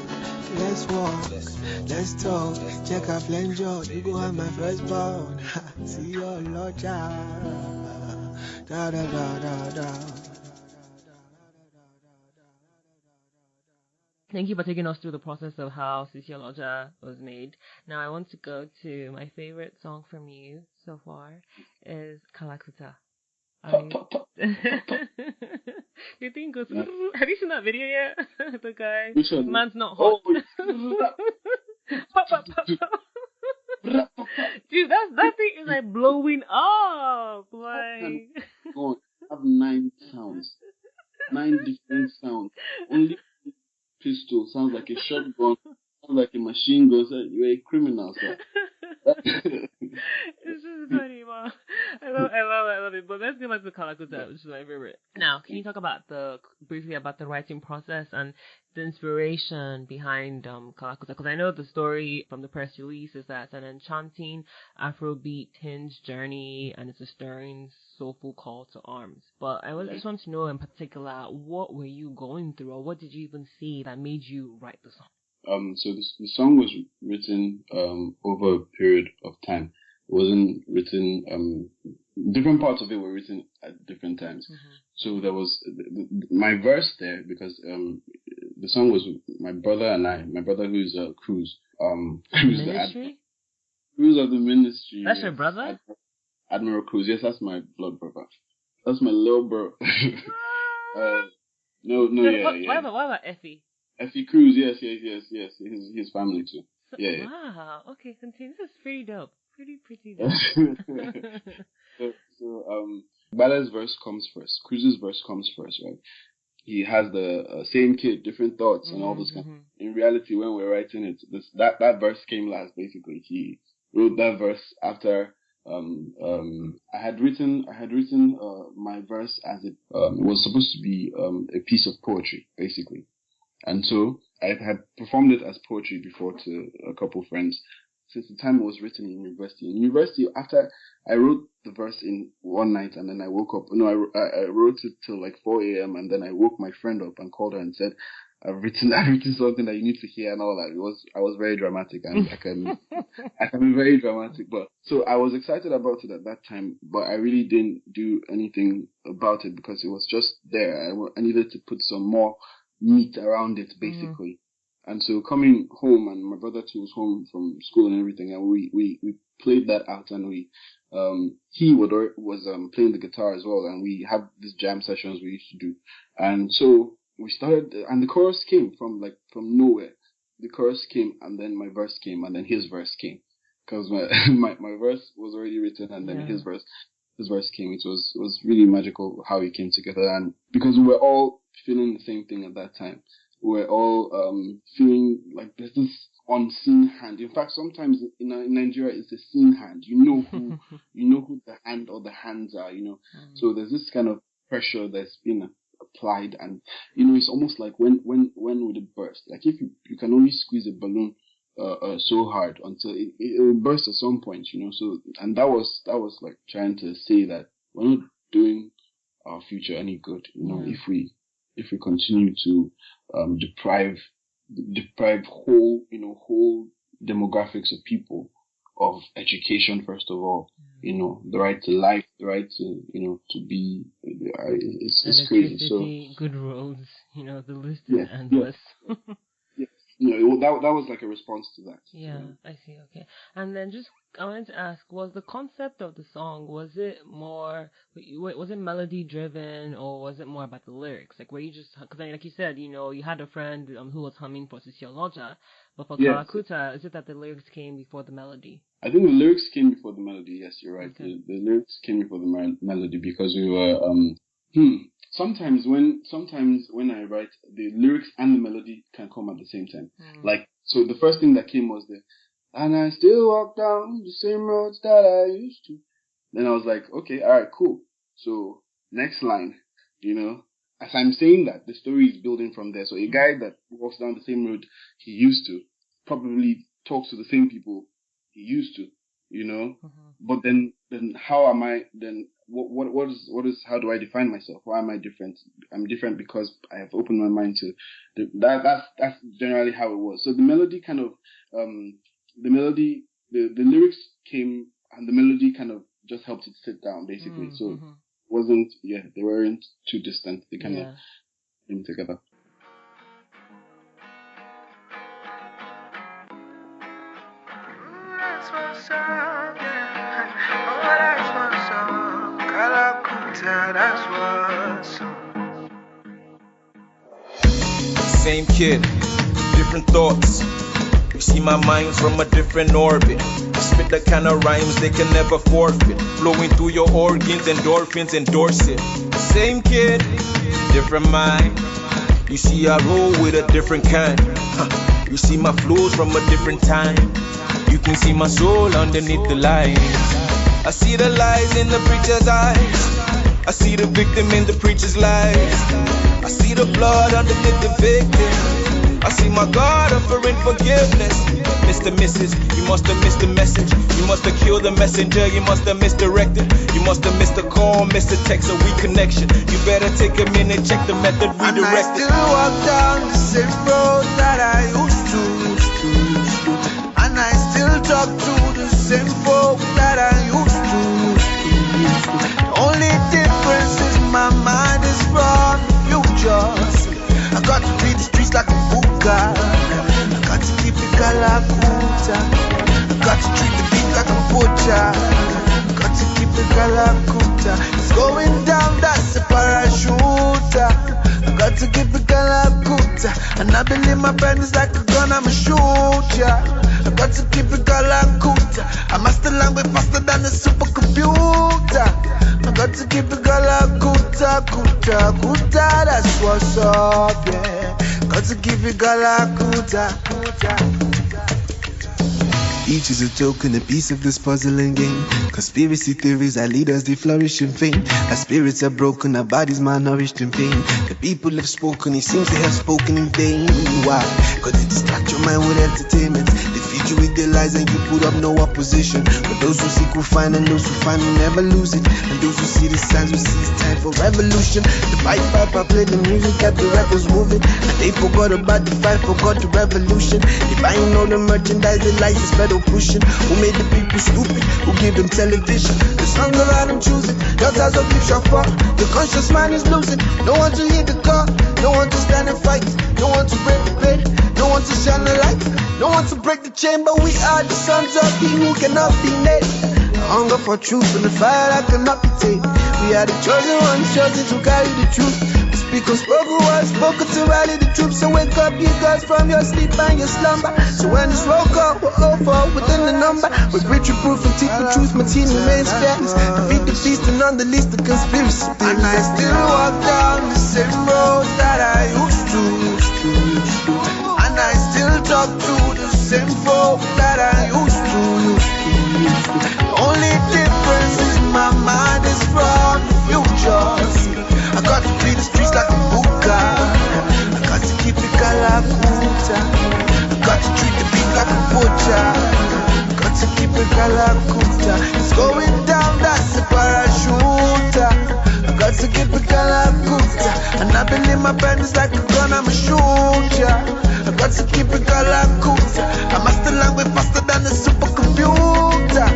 let's walk, let's talk. Check out Flenjo, you go have my firstborn. See your lodger. Da da da da da. Thank you for taking us through the process of how Sociologia was made. Now I want to go to my favorite song from you so far is Kalakuta. You think goes, have you seen that video yet? The guy, Which one? man's not hot. Pop, pop, pop, pop. Dude, that thing is like blowing up. Like, God, I have 9 sounds, 9 different sounds. Only pistol sounds like a shotgun, sounds like a machine gun. So you're a criminal, sir. It's just funny, man. I love it. But let's get back to Kalakuta, which is my favorite. Now, can you talk about briefly about the writing process and the inspiration behind Kalakuta? Because I know the story from the press release is that it's an enchanting Afrobeat tinged journey and it's a stirring, soulful call to arms. But I just want to know in particular, what were you going through, or what did you even see that made you write the song? So the song was written over a period of time. It wasn't written. Different parts of it were written at different times. Mm-hmm. So there was my verse there because the song was my brother and I. My brother who's Cruz. Cruz Cruz of the ministry. That's your brother? Admiral Cruz. Yes, that's my blood brother. That's my little bro. No, yeah. Why about Effie? Effie Cruz, yes. His family too. Yeah. Wow. Okay, continue. This is pretty dope. Pretty dope. So Bala's verse comes first. Cruz's verse comes first, right? He has the same kid, different thoughts, and all this kind. In reality, when we're writing it, that verse came last. Basically, he wrote that verse after. I had written my verse as it was supposed to be a piece of poetry, basically. And so I had performed it as poetry before to a couple of friends since the time it was written in university. In university, after I wrote the verse in one night and then I woke up. No, I wrote it till like 4 a.m. and then I woke my friend up and called her and said, I've written something that you need to hear and all that. I was very dramatic and I can be very dramatic. But so I was excited about it at that time, but I really didn't do anything about it because it was just there. I needed to put some more meat around it, basically. And so coming home, and my brother too was home from school and everything, and we played that out, and he was playing the guitar as well, and we had these jam sessions we used to do. And so we started, and the chorus came from nowhere. The chorus came, and then my verse came, and then his verse came. Because my verse was already written, and then his verse came. It was really magical how it came together, and because we were all feeling the same thing at that time. We're all feeling like there's this unseen hand. In fact, sometimes in Nigeria, it's a seen hand. You know who the hand or the hands are. So there's this kind of pressure that's been applied, and it's almost like when would it burst? Like if you can only squeeze a balloon so hard until it will burst at some point, So, and that was like trying to say that we're not doing our future any good, if we continue to deprive whole demographics of people of education, first of all, the right to life, the right to to be. It's crazy. So good roads, the list is endless. Yeah. That was like a response to that. Yeah, I see. Okay, and then I wanted to ask: was the concept of the song, was it melody driven, or was it more about the lyrics? Like, were you just, because like you said, you had a friend who was humming for Sociologia, but for Kalakuta, is it that the lyrics came before the melody? I think the lyrics came before the melody. Yes, you're right. Okay. The lyrics came before the melody because we were Sometimes when I write, the lyrics and the melody can come at the same time. Like, so the first thing that came was and I still walk down the same roads that I used to. Then I was like, okay, all right, cool. So next line, as I'm saying that, the story is building from there. So a guy that walks down the same road he used to probably talks to the same people he used to, But then how am I then? What is how do I define myself? Why am I different? I'm different because I have opened my mind to that's generally how it was. So the melody kind of the lyrics came and the melody kind of just helped it sit down basically. So it wasn't they weren't too distant. They kind of came together. Same kid, different thoughts. You see my mind from a different orbit. I spit the kind of rhymes they can never forfeit. Flowing through your organs, endorphins endorse it. Same kid, different mind. You see I roll with a different kind. You see my flows from a different time. You can see my soul underneath the light. I see the lies in the preacher's eyes. I see the victim in the preacher's lies. I see the blood underneath the victim. I see my God offering forgiveness. Mr. Mrs., you must have missed the message. You must have killed the messenger. You must have misdirected. You must have missed the call, missed the text, a weak connection. You better take a minute, check the method, redirect it. And I still walk down the same road that I used to. And I still talk to the same folk that I used to. The only difference is my mind is from the future. I got to read the streets like a buka. I got to keep it Kalakuta. I got to treat the beat like a butcher. I got to keep it Kalakuta. It's going down, that's a parachuter. I got to keep it Kalakuta. And I believe my friend is like a gun, I'ma shoot ya. I got to keep it Kalakuta. I master language faster than a supercomputer. I got to keep it Kalakuta, kuta, that's what's up, yeah. Got to keep it Kalakuta. Each is a token, a piece of this puzzling game. Conspiracy theories that lead us, they flourish in vain. Our spirits are broken, our bodies malnourished in pain. The people have spoken, it seems they have spoken in vain. Why? Cause they distract your mind with entertainment. They feed you with their lies and you put up no opposition. But those who seek will find, and those who find will never lose it. And those who see the signs will see it's time for revolution. The pipe played the music, kept the records moving. And they forgot about the fight, forgot the revolution. They buying all the merchandise, the lights is better pushing. Who made the people stupid? Who gave them television? The songs around them choosing. Daughters of Deepshop. The conscious mind is losing. No one to hear the call. No one to stand and fight. No one to break the bed. No one to shine the light. No one to break the chain. But we are the sons of He who cannot be named. Hunger for truth and the fire that cannot be tamed. We are the chosen ones, chosen to carry the truth. Speak unspoken words, spoken to rally the troops. So wake up, you girls, from your sleep and your slumber. So when it's roll call, we're all for within the number. With ritual proof and teach the truth, my team remains fearless. Defeat the beast and unleash the conspiracy theories. And I still walk down the same road that I used to. And I still talk to the same folk that I used to. The only difference is my mind is from the future. I got to beat the streets like a buka. I got to keep it Kalakuta. I got to treat the beat like a it Kalakuta. It's going down, that's a parachuter. I got to keep it Kalakuta. And I believe my pen is like a gun, I'm a shooter. I got to keep it Kalakuta. I master language faster than a supercomputer.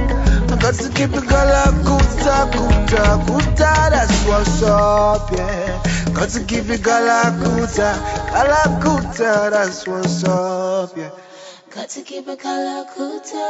I got to keep it Kalakuta, Kuta, Kuta, that's what's up, yeah. Got to keep it Kalakuta, Kalakuta, that's what's up, yeah. Got to keep it Kalakuta.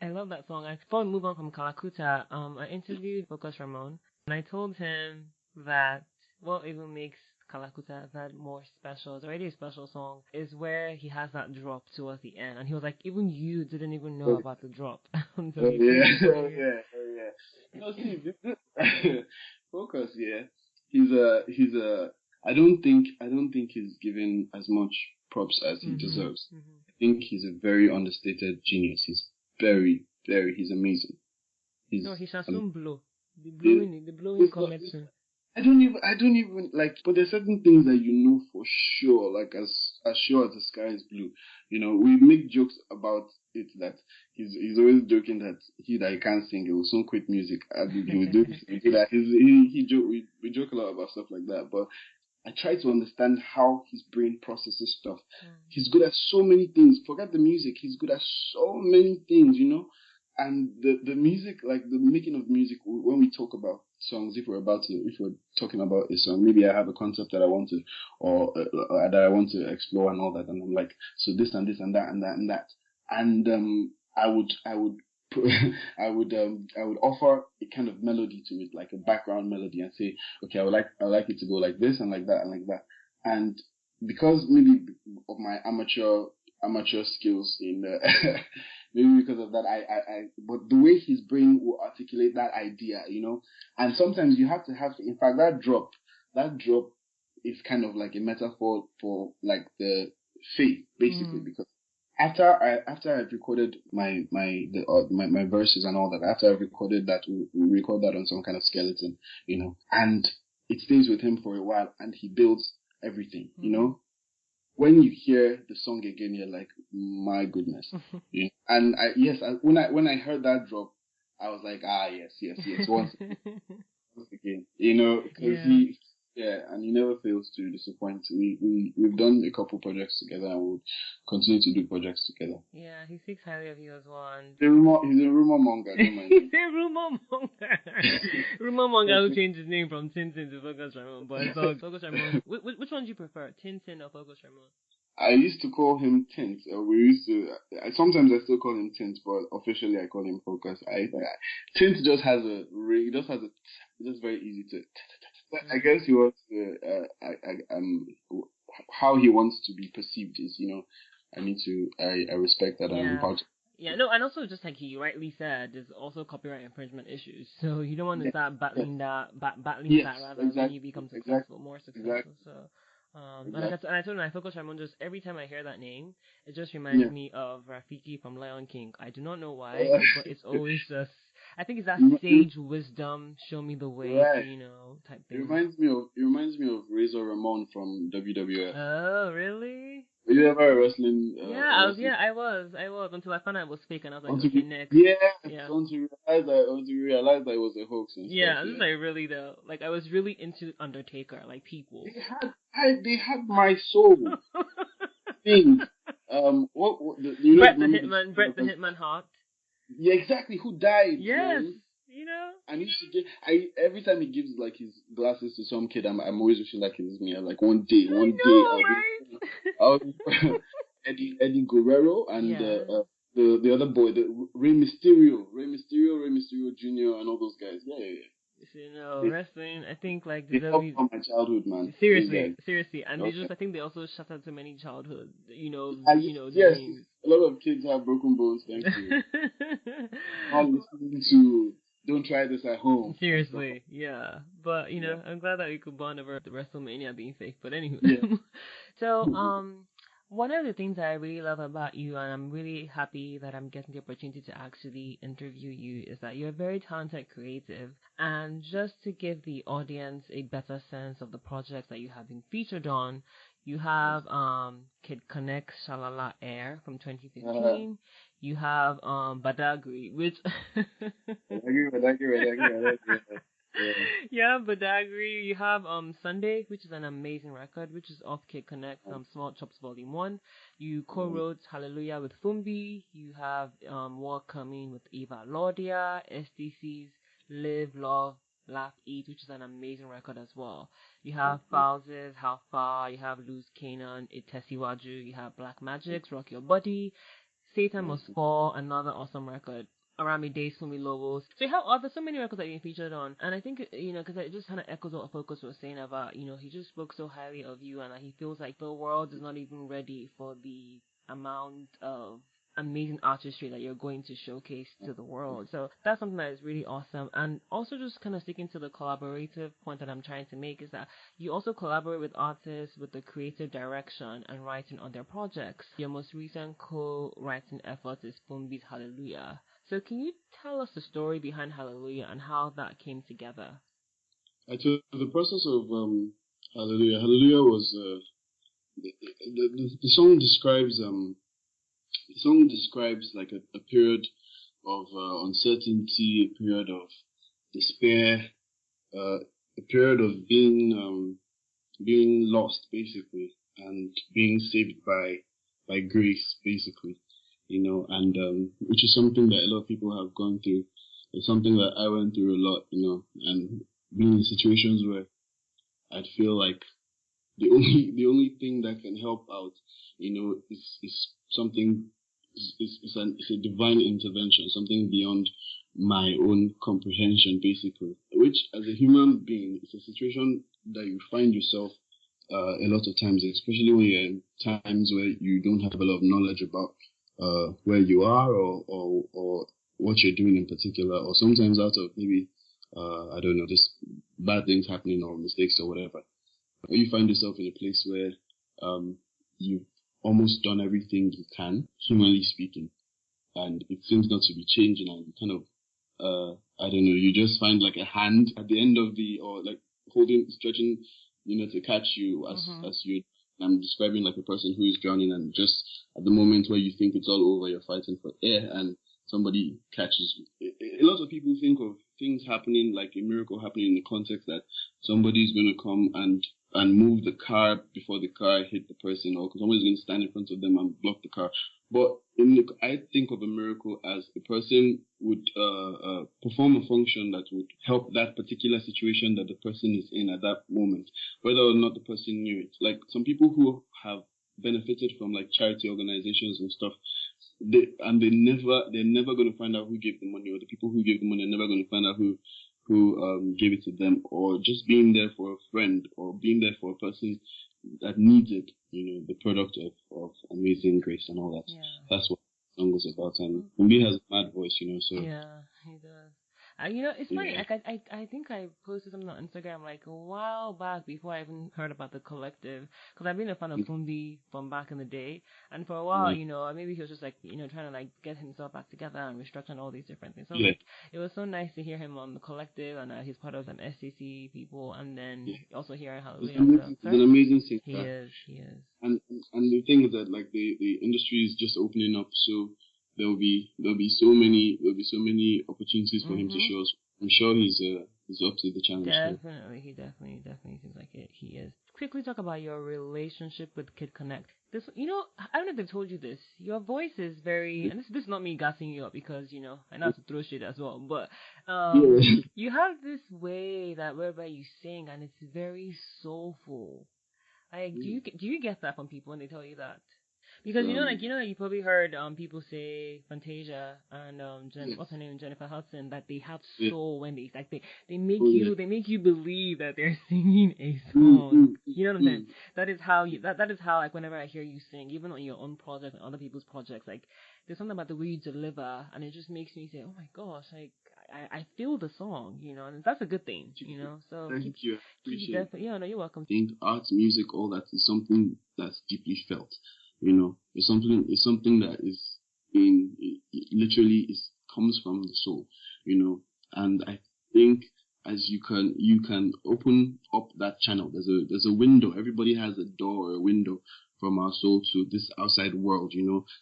I love that song. Before we move on from Kalakuta, I interviewed Focus Ramon, and I told him that what even makes Kalakuta that more special, it's already a special song, is where he has that drop towards the end. And he was like, even you didn't even know about the drop. Yeah. No, see, Focus, yeah. He's a. I don't think he's given as much props as he deserves. I think he's a very understated genius. He's he's amazing. He's blow. The blowing connection. I don't even like, but there's certain things that you know for sure, like as sure as the sky is blue. You know, we make jokes about it that he's always joking that he can't sing, he will soon quit music. And he will do that. We joke a lot about stuff like that, but I try to understand how his brain processes stuff. He's good at so many things. Forget the music. He's good at so many things, you know. And the music, like the making of music, when we talk about songs, if we're talking about a song, maybe I have a concept that I want to, or that I want to explore and all that, and I'm like, so this and this and that and that and that, and I would offer a kind of melody to it, like a background melody, and say, okay, I would like it to go like this and like that and like that. And because maybe of my amateur skills in maybe because of that, but the way his brain will articulate that idea, you know, and sometimes you have to in fact, that drop is kind of like a metaphor for like the faith, basically, because after I've recorded my verses and all that, after I've recorded that, we record that on some kind of skeleton, you know, and it stays with him for a while, and he builds everything, you know. When you hear the song again, you're like, my goodness. You know? And when I heard that drop, I was like, yes, once again, you know, because and he never fails to disappoint. We've done a couple projects together, and we'll continue to do projects together. Yeah, he speaks highly of you as well. And he's a rumor monger, don't mind. He's a rumor monger. Rumor monger who changed his name from Tintin to Focus Ramon. But it's all Focus Ramon. Which one do you prefer, Tintin or Focus Ramon? I used to call him Tint. Sometimes I still call him Tint, but officially I call him Focus. Tint just has it's very easy to. I guess he wants to. How he wants to be perceived is, you know, I respect that. I'm part. Yeah, no, and also just like he rightly said, there's also copyright infringement issues. So you don't want to start battling that rather when you become more successful. Exactly. So. And I told him, I Focus Ramon, just every time I hear that name, it just reminds me of Rafiki from Lion King. I do not know why, but it's always just, I think it's that sage wisdom, show me the way, you know, type thing. It reminds me of Razor Ramon from WWF. Oh, really? Were you ever a wrestling? I was until I found out it was fake, and I was like, okay, next. Until you realize that it was a hoax. And stuff, this is like really though. Like I was really into Undertaker, like people. They had my soul. Things. Bret the Hitman Hart. Yeah, exactly. Who died? Yes. You know. And he used to get. Every time he gives like his glasses to some kid, I'm always wishing like it's me. I'm like one day, I'll be Eddie Guerrero and the other boy, the Rey Mysterio Jr. and all those guys. Yeah. You know, wrestling, I think like they helped from my childhood, man. Seriously, and they just, I think they also shattered so many childhood, yes, a lot of kids have broken bones. Thank you. Don't don't try this at home. Seriously, yeah. But I'm glad that we could bond over the WrestleMania being fake. But anyway, so one of the things that I really love about you, and I'm really happy that I'm getting the opportunity to actually interview you, is that you're a very talented creative. And just to give the audience a better sense of the projects that you have been featured on, you have Kid Connect Shalala Air from 2015. You have Badagry, which yeah, Badagry. You have Sunday, which is an amazing record, which is off Kid Connect, Small Chops Volume 1. You co-wrote Hallelujah with Fumbi. You have War Coming with Eva Laudia, SDC's Live, Love, Laugh, Eat, which is an amazing record as well. You have Fowz's How Far, you have Luz Kanan, Itesiwaju, you have Black Magic's Rock Your Body, Satan Must Fall, another awesome record. Arami Days, Fumi Lobos. So you have so many records that you've featured on. And I think, because it just kind of echoes what Focus was saying about, he just spoke so highly of you and that he feels like the world is not even ready for the amount of amazing artistry that you're going to showcase to the world. So that's something that is really awesome. And also just kind of sticking to the collaborative point that I'm trying to make is that you also collaborate with artists with the creative direction and writing on their projects. Your most recent co-writing effort is Fumbi's Hallelujah. So can you tell us the story behind Hallelujah and how that came together? Actually, the process of Hallelujah. Hallelujah was the song describes like a period of uncertainty, a period of despair, a period of being lost basically, and being saved by grace basically, and which is something that a lot of people have gone through. It's something that I went through a lot, and being in situations where I'd feel like the only thing that can help out, is something. It's a divine intervention, something beyond my own comprehension, basically. Which, as a human being, is a situation that you find yourself a lot of times, especially when you're in times where you don't have a lot of knowledge about where you are or what you're doing in particular, or sometimes out of maybe I don't know, just bad things happening or mistakes or whatever. You find yourself in a place where you've almost done everything you can, humanly speaking, and it seems not to be changing, and you kind of, I don't know, you just find like a hand at the end of or like stretching, to catch you as you. I'm describing like a person who is drowning, and just at the moment where you think it's all over, you're fighting for air, and somebody catches you. A lot of people think of things happening, like a miracle happening, in the context that somebody's going to come and move the car before the car hit the person, or somebody's going to stand in front of them and block the car. But I think of a miracle as a person would perform a function that would help that particular situation that the person is in at that moment, whether or not the person knew it. Like some people who have benefited from like charity organizations and stuff, they're never going to find out who gave the money, or the people who gave the money are never going to find out who gave it to them, or just being there for a friend, or being there for a person that needed, the product of Amazing Grace and all that. Yeah. That's what the song was about. And Umbi has a mad voice, so. Yeah, he does. It's funny. Like I think I posted something on Instagram like a while back before I even heard about the collective, because I've been a fan of Fumbi from back in the day, and for a while, maybe he was just like trying to like get himself back together and restructure and all these different things. So like it was so nice to hear him on the collective, and he's part of some SCC people, and then also hearing Hallelujah. He's an amazing singer. He is. And the thing is that like the industry is just opening up, so there'll be so many opportunities for him to show us. I'm sure he's up to the challenge. Definitely, he definitely seems like it. He is. Quickly talk about your relationship with Kid Connect. This, I don't know if they've told you this. Your voice is very, and this is not me gassing you up, because I know how to throw shit as well. But you have this way whereby you sing, and it's very soulful. Like, do you get that from people when they tell you that? Because you probably heard people say Fantasia and what's her name, Jennifer Hudson, that they have soul when they make you believe that they're singing a song. You know what I'm saying? That is how like whenever I hear you sing, even on your own project and other people's projects, like there's something about the way you deliver, and it just makes me say, oh my gosh, like I feel the song, and that's a good thing, So Thank you. Appreciate it. No, you're welcome. I think art, music, all that is something that's deeply felt. It's something that is literally comes from the soul. And I think as you can open up that channel. There's a window. Everybody has a door or a window from our soul to this outside world.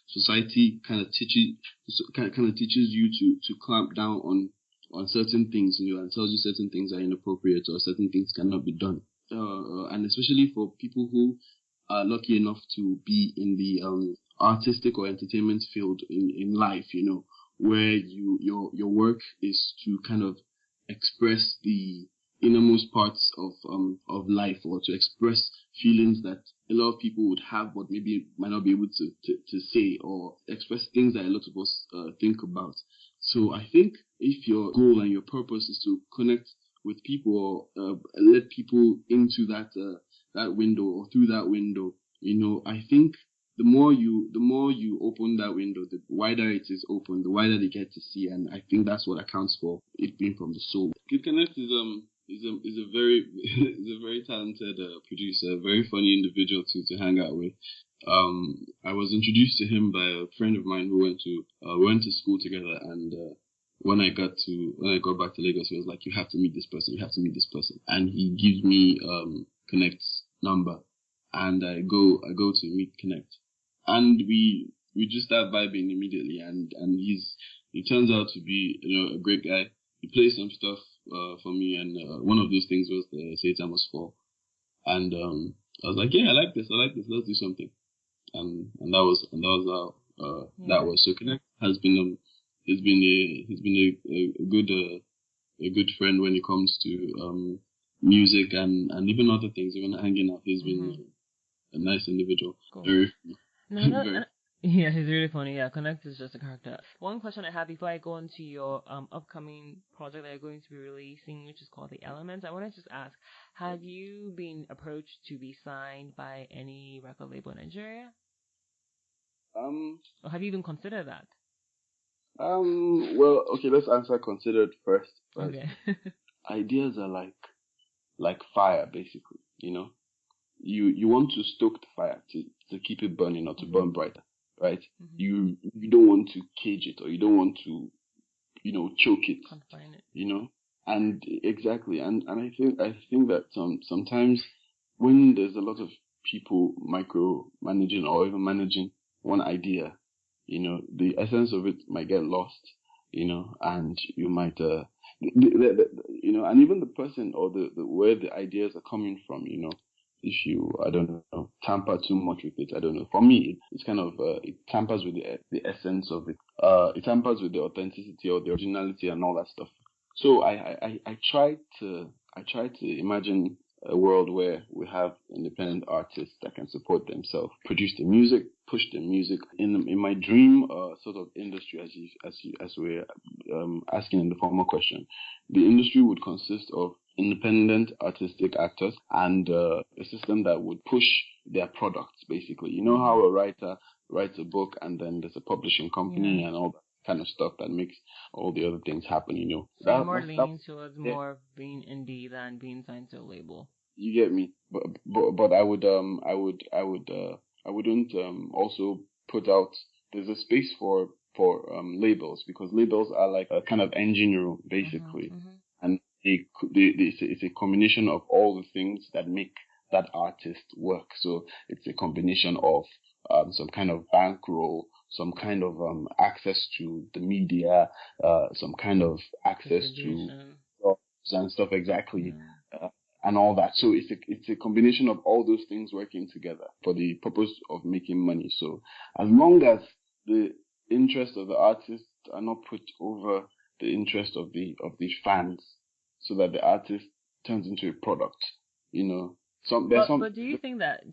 Society kind of teaches you to clamp down on certain things, and tells you certain things are inappropriate or certain things cannot be done. And especially for people who are lucky enough to be in the artistic or entertainment field in life, where your work is to kind of express the innermost parts of life, or to express feelings that a lot of people would have but maybe might not be able to say, or express things that a lot of us think about. So I think if your goal and your purpose is to connect with people, or let people into that window, or through that window, I think the more you open that window, the wider it is open, the wider they get to see, and I think that's what accounts for it being from the soul. Kid Connect is a very is a very talented producer, a very funny individual to hang out with. I was introduced to him by a friend of mine who went to school together, and when I got back to Lagos, he was like, "You have to meet this person. You have to meet this person." And he gives me Connect's number, and I go to meet Connect, and we just start vibing immediately. And he turns out to be a great guy. He plays some stuff for me, and one of those things was the Satan Must Fall, and I was like, "Yeah, I like this. Let's do something." And that was how that was. So Connect has been a good friend when it comes to music and even other things, even hanging out. He's been a nice individual. Cool. Very yeah, he's really funny. Yeah, Connect is just a character. One question I have before I go into your upcoming project that you're going to be releasing, which is called The Elements, I want to just ask, have you been approached to be signed by any record label in Nigeria? Or have you even considered that? Well, okay, let's answer considered first. Okay. Ideas are like fire, basically. You want to stoke the fire to keep it burning, or to burn brighter, right? You don't want to cage it, or you don't want to choke it. Confine it. And exactly, and I think that sometimes when there's a lot of people micromanaging or even managing one idea, the essence of it might get lost, and you might and even the person or the where the ideas are coming from, if you, I don't know, tamper too much with it, I don't know. For me, it's kind of it tampers with the essence of it. It tampers with the authenticity or the originality and all that stuff. So I try to imagine a world where we have independent artists that can support themselves, produce the music, push the music. In my dream sort of industry, as we're asking in the former question, the industry would consist of independent artistic actors and a system that would push their products, basically. You know how a writer writes a book and then there's a publishing company and all that kind of stuff that makes all the other things happen, So you're more leaning towards more being indie than being signed to a label. You get me? But I wouldn't also put out. There's a space for labels, because labels are like a kind of engine room, basically, and it's a combination of all the things that make that artist work. So it's a combination of some kind of bankroll, some kind of access to the media, some kind of access to jobs and stuff, exactly, and all that. So it's a combination of all those things working together for the purpose of making money. So as long as the interest of the artist are not put over the interest of the fans, so that the artist turns into a product, But do you think that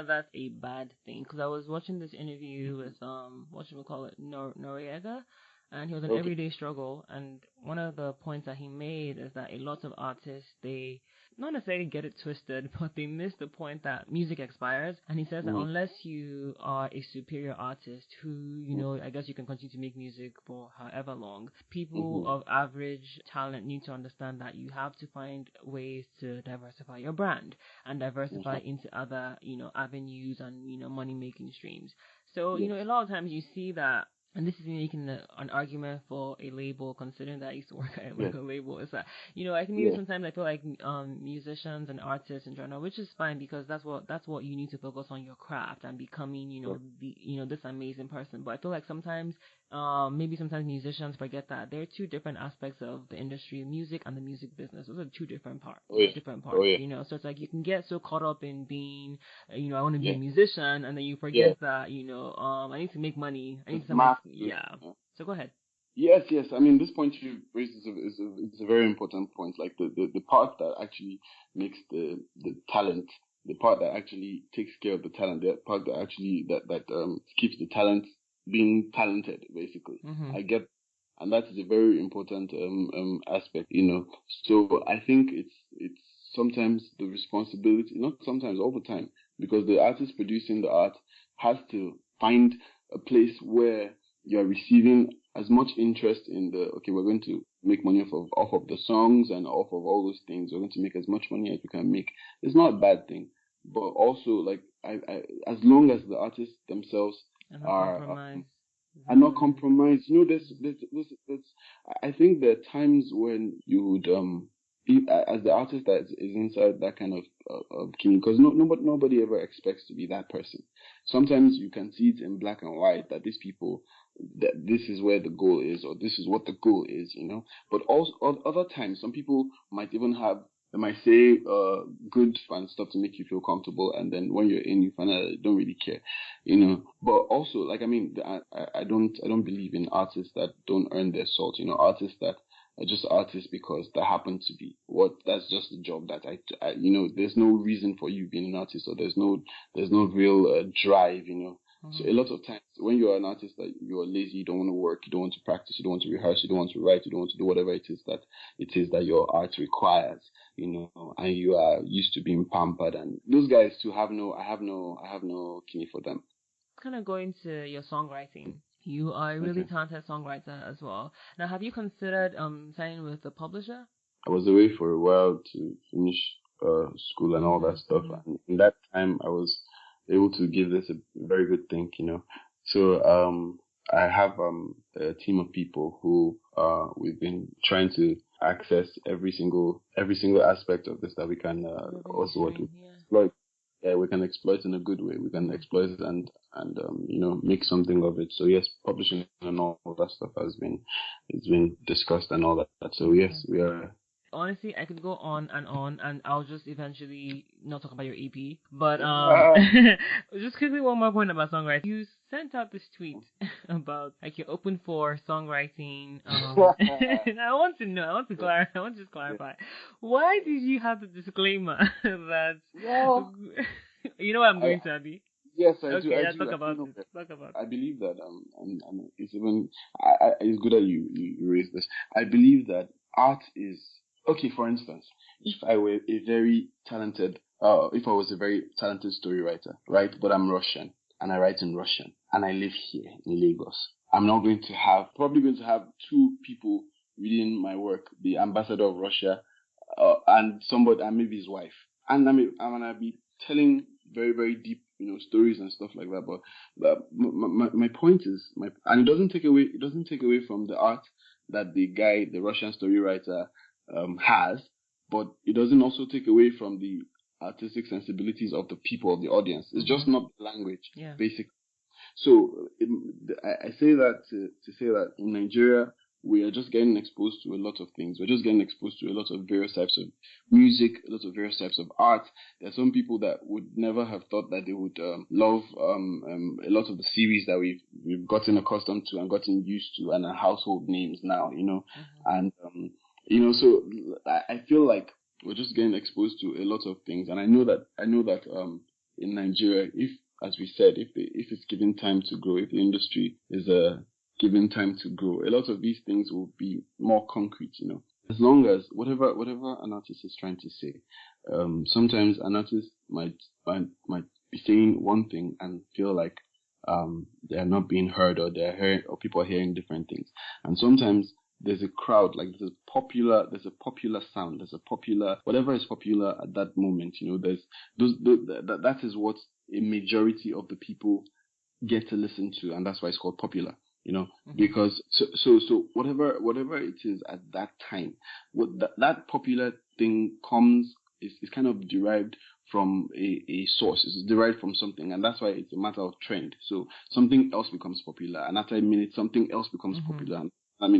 that's a bad thing? Because I was watching this interview with Noriega, and he was an Okay. everyday struggle. And one of the points that he made is that a lot of artists, they not necessarily get it twisted, but they miss the point that music expires. And he says that unless you are a superior artist who, I guess you can continue to make music for however long, people of average talent need to understand that you have to find ways to diversify your brand and diversify into other, avenues and, money making streams. So, a lot of times you see that, and this is me making an argument for a label, considering that I used to work at a label, is that, I think maybe sometimes I feel like musicians and artists in general, which is fine because that's what you need to focus on your craft and becoming, this amazing person. But I feel like sometimes musicians forget that there are two different aspects of the industry, music and the music business. Those are two different parts. So it's like you can get so caught up in being, I want to be a musician, and then you forget that, I need to make money. I need to So go ahead. Yes. I mean, this point you raised is a very important point. Like the part that actually makes the talent, the part that actually takes care of the talent, the part that actually that keeps the talent being talented, basically. I get, and that is a very important aspect, So I think it's sometimes the responsibility, not sometimes, all the time, because the artist producing the art has to find a place where you are receiving as much interest in we're going to make money off of the songs and off of all those things. We're going to make as much money as we can make. It's not a bad thing, but also like I as long as the artists themselves are not compromised. There's I think there are times when you would as the artist that is inside that kind of community, because nobody ever expects to be that person. Sometimes you can see it in black and white that these people, that this is where the goal is, or this is what the goal is, But also other times, some people might even have, they might say good fun stuff to make you feel comfortable, and then when you're in, you find out they don't really care, But also, like, I mean, I don't believe in artists that don't earn their salt, artists that are just artists because that happen to be that's just the job that I there's no reason for you being an artist, or there's no real drive, So a lot of times when you're an artist, that you're lazy, you don't want to work, you don't want to practice, you don't want to rehearse, you don't want to write, you don't want to do whatever it is that your art requires, and you are used to being pampered. And those guys too I have no kidney for them. Kind of going to your songwriting. You are a really talented songwriter as well. Now, have you considered signing with a publisher? I was away for a while to finish school and all that stuff. And in that time, I was able to give this a very good think, So I have a team of people who we've been trying to access every single aspect of this that we can exploit. Yeah, we can exploit in a good way. We can exploit it and make something of it. So yes, publishing and all that stuff has been discussed and all that. So yes, we are. Honestly, I could go on, and I'll just eventually not talk about your EP. But just quickly, one more point about songwriting. You sent out this tweet about like you're open for songwriting. I want to clarify. Why did you have the disclaimer that? Well, you know what I'm going to, Abby? Yes, I do. Talk about it. I believe that and it's even it's good that you raised this. I believe that art is. Okay, for instance, if I were a very talented, if I was a very talented story writer, right? But I'm Russian and I write in Russian and I live here in Lagos, I'm not probably going to have two people reading my work, the ambassador of Russia, and maybe his wife, and I'm gonna be telling very, very deep, stories and stuff like that. But my point is, and it doesn't take away from the art that the Russian story writer has, but it doesn't also take away from the artistic sensibilities of the people of the audience. It's just not the language, basically. So I say that to say that in Nigeria we are just getting exposed to a lot of things. We're just getting exposed to a lot of various types of music, a lot of various types of art. There are some people that would never have thought that they would love a lot of the series that we've gotten accustomed to and gotten used to and are household names now, and so I feel like we're just getting exposed to a lot of things. And I know that in Nigeria, if, as we said, if it's given time to grow, if the industry is given time to grow, a lot of these things will be more concrete, you know. As long as whatever an artist is trying to say, sometimes an artist might be saying one thing and feel like they are not being heard, or people are hearing different things. And sometimes there's a crowd, like there's a popular sound, there's a popular, whatever is popular at that moment, you know, that is what a majority of the people get to listen to, and that's why it's called popular, you know, because so whatever it is at that time, what that popular thing is kind of derived from a source. It's derived from something, and that's why it's a matter of trend. So something else becomes popular, and after a minute something else becomes popular, and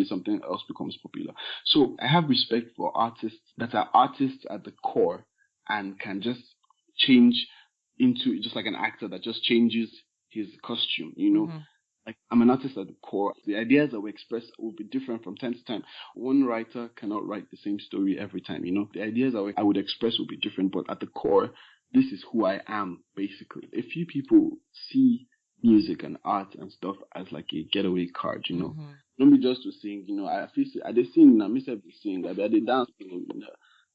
something else becomes popular. So I have respect for artists that are artists at the core and can just change into, just like an actor that just changes his costume, you know. Like, I'm an artist at the core. The ideas that we express will be different from time to time. One writer cannot write the same story every time, you know. The ideas that I would express will be different, but at the core, this is who I am, basically. A few people see music and art and stuff as like a getaway card, you know. Don't be just to sing, you know. I they sing, I miss every sing, I they dance, you know.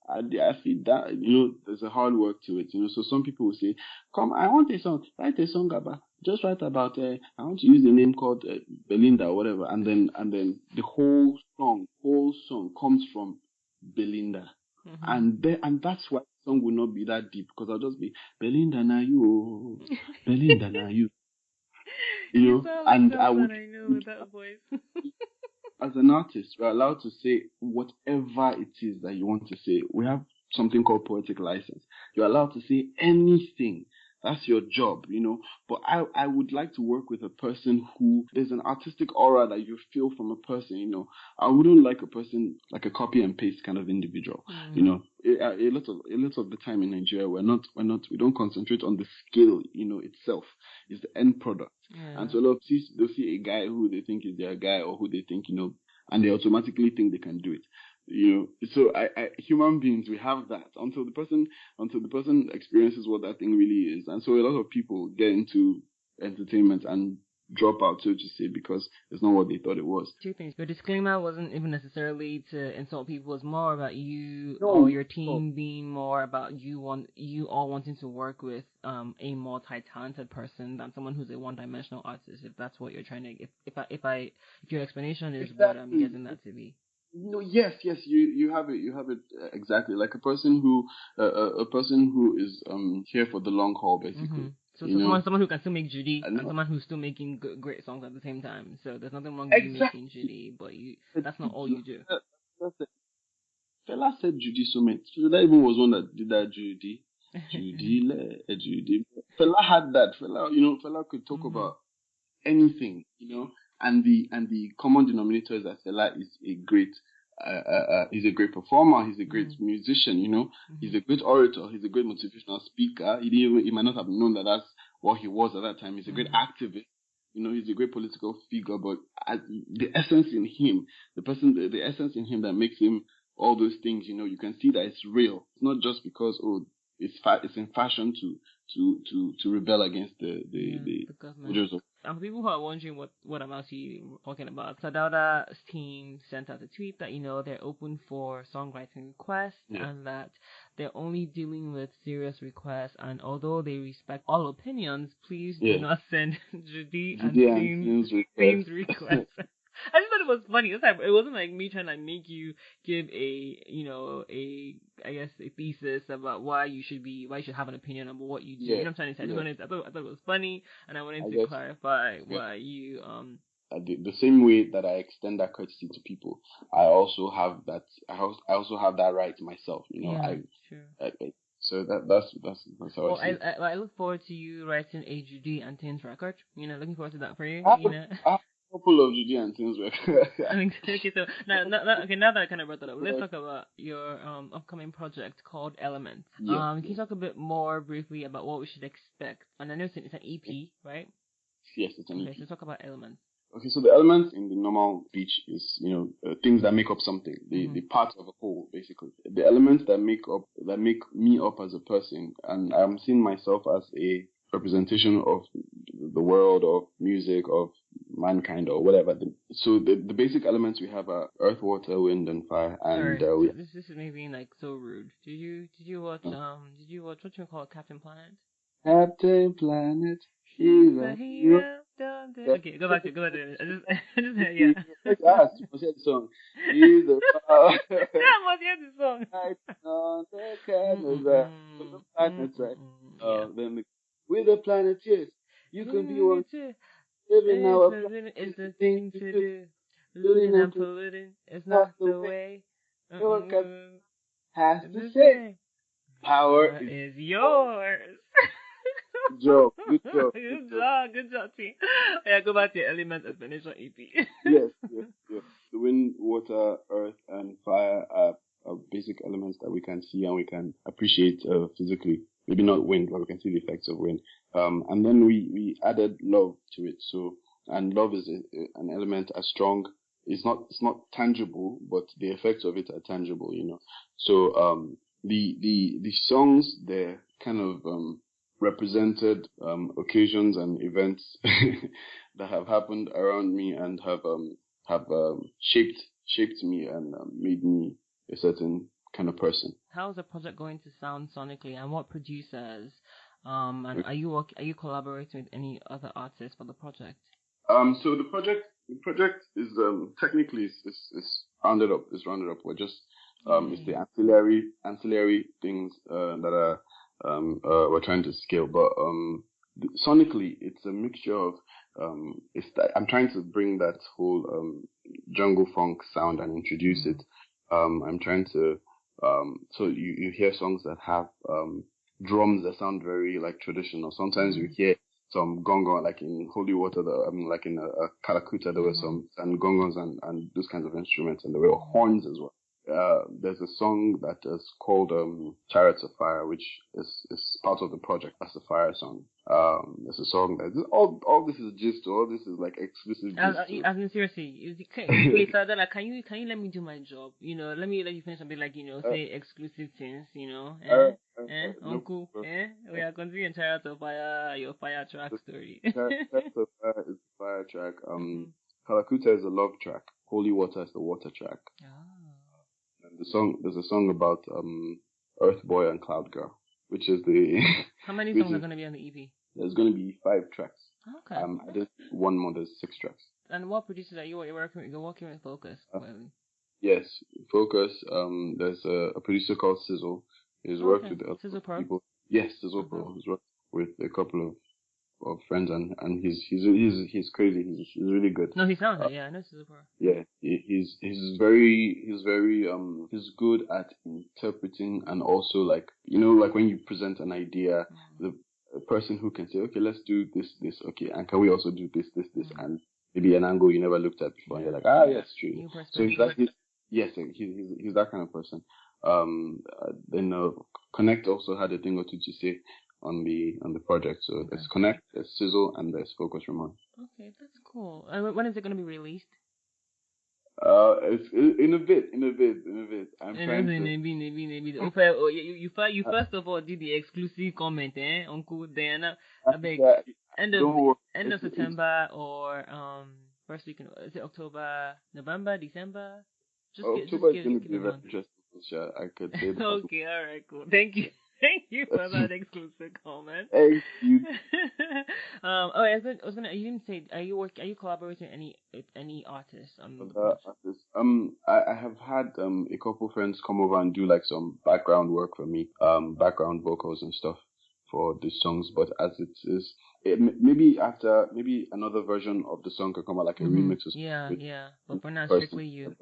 I feel that, you know, there's a hard work to it, you know. So some people will say, come, I want a song, write a song about, just write about, I want to use a name called Belinda or whatever, and then the whole song comes from Belinda, and that's why the song will not be that deep, because I'll just be Belinda na you, Belinda na you, you know, sound like and I know with that voice. As an artist, we're allowed to say whatever it is that you want to say. We have something called poetic license. You're allowed to say anything. That's your job, you know. But I would like to work with a person who, there's an artistic aura that you feel from a person, you know. I wouldn't like a person like a copy and paste kind of individual, you know. A lot of the time in Nigeria, we don't concentrate on the skill, you know, itself. It's the end product. And so a lot of they'll see a guy who they think is their guy, or who they think, you know, and they automatically think they can do it. You know, so I human beings, we have that until the person experiences what that thing really is. And so a lot of people get into entertainment and drop out, so to say, because it's not what they thought it was. Two things. Your disclaimer wasn't even necessarily to insult people. It's more about you or your team being more about you all wanting to work with a multi-talented person than someone who's a one-dimensional artist. If that's what you're trying to, if your explanation is what I'm getting that to be. No, yes, you have it exactly, like a person who is here for the long haul, basically. So someone who can still make Judy, and someone who's still making great songs at the same time. So there's nothing wrong with you making Judy, but that's not all you do. Fela said Judy so much. Fela even was one that did that Judy. Judy. Fela had that. Fela could talk about anything, you know. And the common denominator is that Fela is he's a great performer, he's a great musician, you know, he's a great orator, he's a great motivational speaker. He might not have known that that's what he was at that time. He's a great activist, you know, he's a great political figure, but the essence in him, the essence in him that makes him all those things, you know, you can see that it's real. It's not just because, it's in fashion to rebel against the government. And for people who are wondering what I'm actually talking about, so Dauda's team sent out a tweet that, you know, they're open for songwriting requests and that they're only dealing with serious requests, and although they respect all opinions, please do not send Judy and themed requests. I just thought it was funny. It wasn't like me trying to make you give a thesis about why you should have an opinion about what you do. You know what I'm trying to say? I thought it was funny, and I wanted to clarify why you the same way that I extend that courtesy to people, I also have that. I also have that right myself. You know, so that's how I see it. I look forward to you writing a Judy and Tins record. You know, looking forward to that for you. Couple of Judy and Tins record. Okay, so now that I kind of brought that up, let's talk about your upcoming project called Elements. Can you talk a bit more briefly about what we should expect? And I know it's an EP, right? Yes, it's an EP. Okay, so talk about Elements. Okay, so the elements in the normal speech is, you know, things that make up something, the parts of a whole, basically. The elements that make up make me up as a person, and I'm seeing myself as a representation of the world, of music, of mankind, or whatever. So the basic elements we have are earth, water, wind, and fire. And sorry, this is maybe like so rude. Did you watch what you call Captain Planet? Captain Planet, he's a hero. Okay, go back to it. I just yeah. Must hear the song. He's a power. Yeah, must hear the song. On the canvas, with the planets, right? Then with the planets, yes, you can be one. Living now, is the thing to do. Looting and polluting is not the way. Your captain has to say, power is yours. Good job. Good job, team. Yeah, go back to your element and finish on EP. Yes. The wind, water, earth, and fire are basic elements that we can see and we can appreciate physically. Maybe not wind, but we can see the effects of wind. And then we added love to it. So, and love is an element as strong. It's not tangible, but the effects of it are tangible. So the songs, they're kind of represented occasions and events that have happened around me and have shaped me and made me a certain kind of person. How's the project going to sound sonically, and what producers? And are you collaborating with any other artists for the project? So the project is technically is rounded up. We're just it's the ancillary things that are we're trying to scale, but sonically it's a mixture of I'm trying to bring that whole jungle funk sound and introduce it. I'm trying to so you hear songs that have drums that sound very like traditional. Sometimes you hear some gongo, like in Holy Water, like in Kalakuta, there were some gongos and those kinds of instruments, and there were horns as well. There's a song that is called Chariots of Fire, which is part of the project. That's the fire song. There's a song that all this is gist, all this is like exclusive gist. I mean, seriously, please, Dauda, can you let me do my job? Let me let you finish something like say exclusive things. Uncle, we are continuing Chariots of Fire, your fire track story. Chariots of Fire is the fire track. Kalakuta is a love track. Holy Water is the water track. And there's a song about Earth Boy and Cloud Girl, which is the. How many songs are going to be on the EP? There's going to be 5 tracks. Okay. I did one more. There's 6 tracks. And what producers are you working with? You're working with Focus. Yes, Focus. There's a producer called Sizzle. He's worked with Sizzle Pro? people. Yes, Sizzle Pro. He's worked with a couple of friends, and he's crazy. He's really good. No, he sounds I know Sizzle Pro. Yeah, he's good at interpreting, and also like when you present an idea, the person who can say, okay, let's do this, okay, and can we also do this, and maybe an angle you never looked at before, and you're like, yes, true. So he's that kind of person. Then Connect also had a thing or two to say on the project. So there's Connect, there's Sizzle, and there's Focus Ramon. Okay, that's cool. When is it going to be released? It's in a bit. I'm trying to. Maybe. You first of all did the exclusive comment, Uncle Diana. End of September or first week. Is it October, November, December? October is going to be very interesting. I could say that. Okay, all right, cool. Thank you for that exclusive comment. Thank you. I was gonna. You didn't say. Are you collaborating with any artists? Artists. I have had a couple friends come over and do like some background work for me, background vocals and stuff for the songs. But as it is, maybe another version of the song can come out, like a remix or something. Yeah. But for now, strictly you.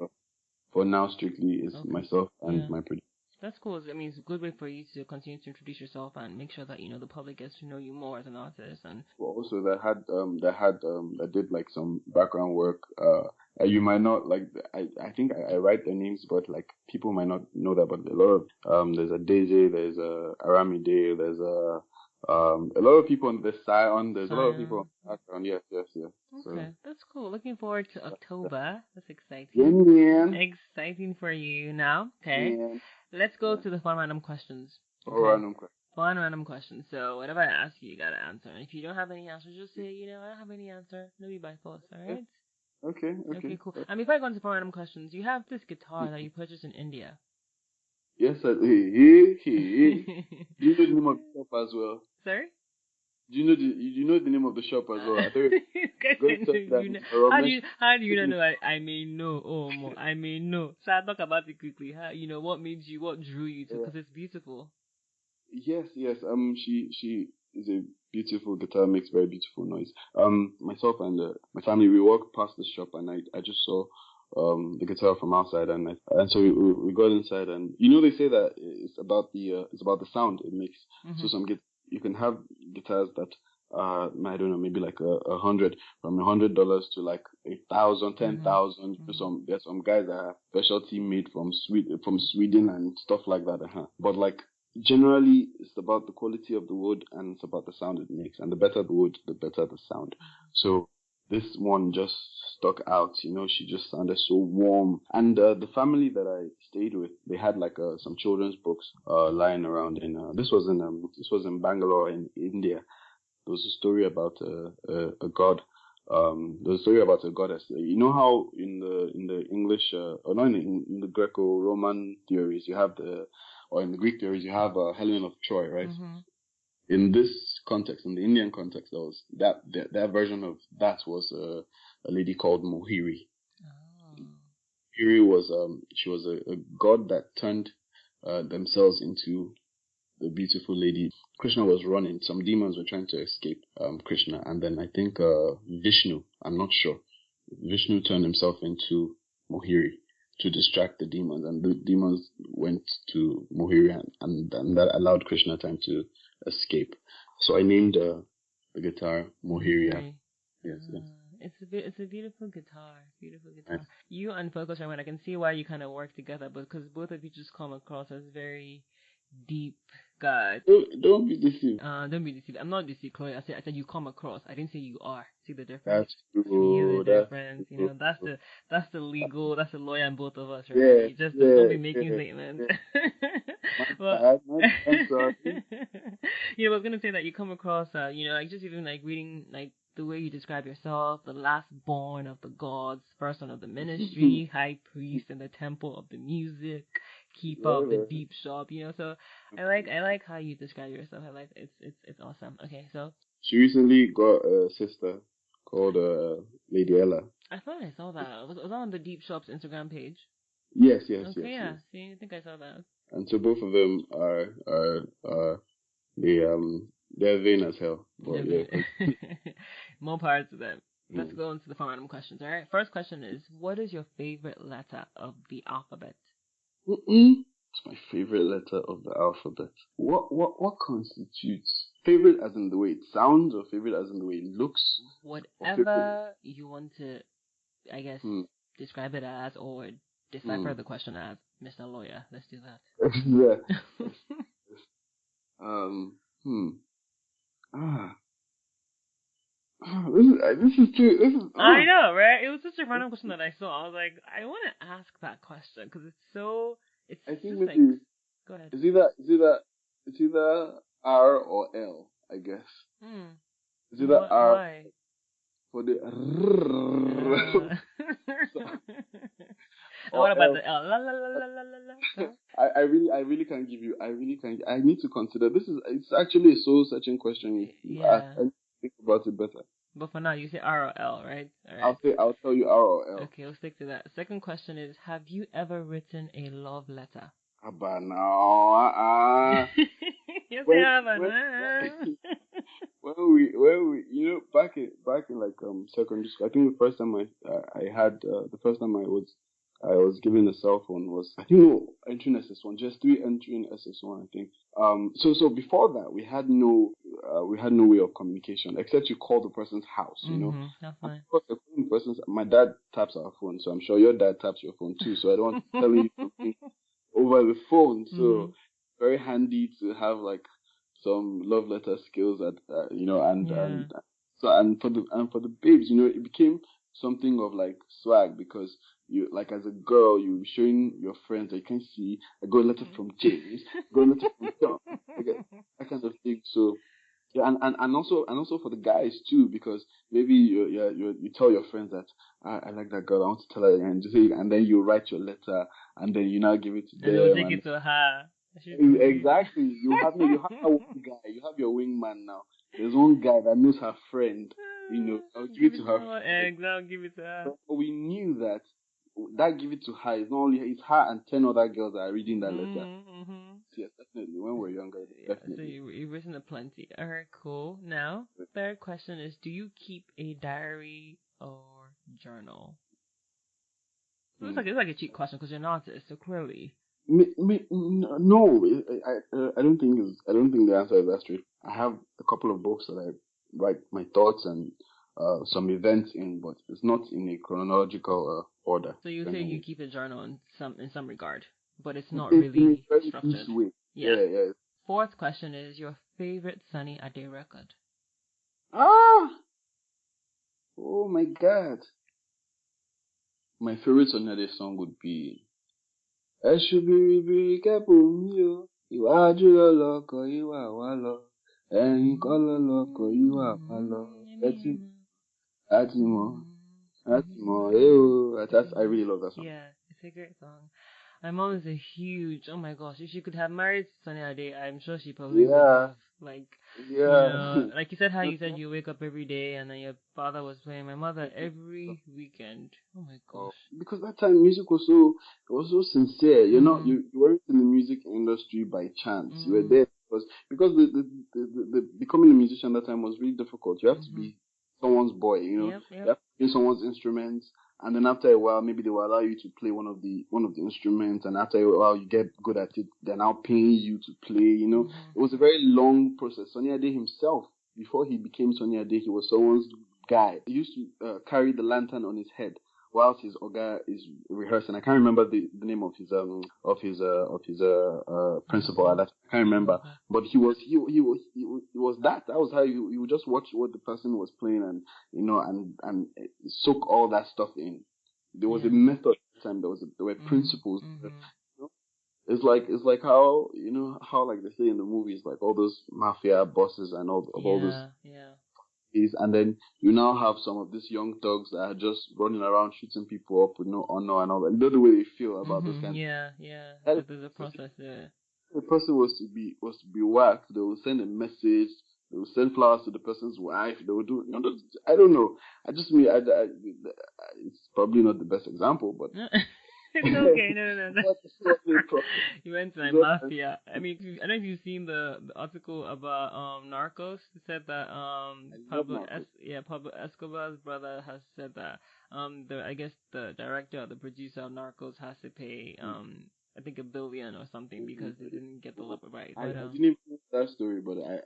For now, strictly is myself and my producer. That's cool. I mean, it's a good way for you to continue to introduce yourself and make sure that the public gets to know you more as an artist. And also, that did like some background work. You might not like. I think I write their names, but like people might not know that. But a lot of there's a Daisy, there's a Aramide, there's a A lot of people on this side, there's a lot of people on Zion. the background. Yes. Okay, that's cool. Looking forward to October. That's exciting. Yeah. Exciting for you now. Okay. Yeah. Let's go to the fun random questions. Random question. Fun random questions. So whatever I ask you, you gotta answer. And if you don't have any answers, just say, I don't have any answer. No be by force, alright? Okay, cool. And before I go into fun random questions, you have this guitar that you purchased in India. Yes, sir. Do you know the name of the shop as well? Sorry? Do you know the name of the shop as well? I thought how do you not know? I may know. Oh, I may know. So I'll talk about it quickly. What drew you to? Because it's beautiful. Yes. She is a beautiful guitar, makes very beautiful noise. Myself and my family, we walked past the shop and I just saw the guitar from outside and so we got inside and they say that it's about the sound it makes. Mm-hmm. So you can have guitars that I don't know, maybe like $100 to like 1,000, 10,000. Mm-hmm. There's some guys that have specialty made from Sweden and stuff like that. But like generally, it's about the quality of the wood and it's about the sound it makes. And the better the wood, the better the sound. So this one just stuck out. She just sounded so warm. And the family that I stayed with, they had like some children's books lying around. And this was in Bangalore in India. There was a story about a god. There's a story about a goddess. You know how in the English or not in the Greco-Roman theories you have or in the Greek theories you have Helen of Troy, right? Mm-hmm. In this context, in the Indian context, that version of that was a lady called Mohiri. Oh. Mohiri was she was a god that turned themselves into the beautiful lady. Krishna was running. Some demons were trying to escape Krishna, and then I think Vishnu. I'm not sure. Vishnu turned himself into Mohiri to distract the demons, and the demons went to Mohiri, and that allowed Krishna time to escape. So I named the guitar Mohiri. Yes. It's a beautiful guitar. Yes. You and Focus Raymond, I can see why you kind of work together, because both of you just come across as very deep guys. Don't be deceived. Don't be deceived. I'm not deceived, Chloe. I said you come across. I didn't say you are. See the difference? That's true. See the difference. That's the legal. That's the lawyer in both of us, right? Don't be making statements. Well, I'm sorry. I was gonna say that you come across, like just even like reading like the way you describe yourself, the last born of the gods, first one of the ministry, high priest in the temple of the music, keeper of the Deepshop, So I like how you describe yourself. I like it's awesome. Okay, so she recently got a sister called Lady Ella. I thought I saw that. Was that on the Deepshop's Instagram page? Yes. Okay, yes. yeah. See, I think I saw that. And so both of them are they're vain as hell. But, More power to them. Let's go into the fun random questions. All right. First question is, what is your favorite letter of the alphabet? It's my favorite letter of the alphabet. What constitutes favorite as in the way it sounds, or favorite as in the way it looks? Whatever you want to, I guess, describe it as or decipher the question as, Mr. Lawyer. Let's do that. This is too. I know, right? It was such a random question that I saw. I was like, I want to ask that question because it's so. I think just maybe. Go ahead. It's either R or L, I guess. It's either R. Why? For the. What about the L? La la la la la la. I really can't give you. I need to consider. It's actually a soul searching question. Yeah. I think about it better. But for now, you say R or L, right? All right. I'll tell you R or L. Okay, we'll stick to that. Second question is: have you ever written a love letter? But no. Yes, I have. When we back in like secondary school, I think the first time I was given a cell phone was, I think, entering SS1, just 3 entering SS1, I think. So before that, we had no way of communication except you call the person's house, That's fine. My dad taps our phone, so I'm sure your dad taps your phone too. So I don't want to tell you something over the phone. So very handy to have like some love letter skills at and so and for the babes, it became something of like swag because you like as a girl you showing your friends that you can see I got a letter from James, I got a letter from John, that kind of thing. So yeah, and also for the guys too, because maybe you tell your friends that I like that girl, I want to tell her, and then you write your letter, and then you now give it to And them. they'll take it to her. Exactly. You have that one guy. You have your wingman now. There's one guy that knows her friend. I'll give it to her. I'll give it to her. But we knew that give it to her is not only it's her and 10 other girls that are reading that letter. Yes, definitely. When we're younger, definitely. So you've written a plenty. All right, cool. Now, third question is: do you keep a diary or journal? It's like a cheap question because you're an artist, so clearly. No, I don't think the answer is that straight. I have a couple of books that I write my thoughts and some events in, but it's not in a chronological order. So you say you keep a journal in some regard, but it's not really structured. Way. Yeah. Fourth question is your favorite Sunny Ade record. Oh my God! My favorite Sunny Ade song would be "Ẹ ṣú biribiri kẹ́bù mi o, iwájú lọ́lọ́kọ̀ ìwà wá lọ, ẹ̀yìn kọ́ lọ́lọ́kọ̀ ìwà wá lọ, láti mọ̀, I really love that song. Yeah, it's a great song. My mom is a huge, oh my gosh, if she could have married Sunny Ade, I'm sure she probably would have. Like, like you said, how you said you wake up every day and then your father was playing. My mother every weekend. Oh my gosh. Because that time music was so sincere. You weren't in the music industry by chance. You were there because the becoming a musician that time was really difficult. You have to be someone's boy, you have to play someone's instruments, and then after a while, maybe they will allow you to play one of the instruments, and after a while, you get good at it. They're now paying you to play. It was a very long process. Sunny Ade himself, before he became Sunny Ade, he was someone's guy. He used to carry the lantern on his head whilst his oga is rehearsing. I can't remember the name of his principal at that. I can't remember, but he was that. That was how you would just watch what the person was playing and soak all that stuff in. There was a method at the time. There were principles. It's like how how like they say in the movies, like all those mafia bosses and all those. And then you now have some of these young thugs that are just running around shooting people up with no honor and all that. You know the way they feel about those kinds. There's a process there. The person was to be whacked. They will send a message. They will send flowers to the person's wife. They will do. I don't know. It's probably not the best example, but. It's okay. No. You went to mafia. I mean, I don't know if you've seen the article about Narcos. It said that Pablo Escobar's brother has said that I guess the director or the producer of Narcos has to pay I think $1 billion or something because they didn't get the lip right. I didn't know that story, but I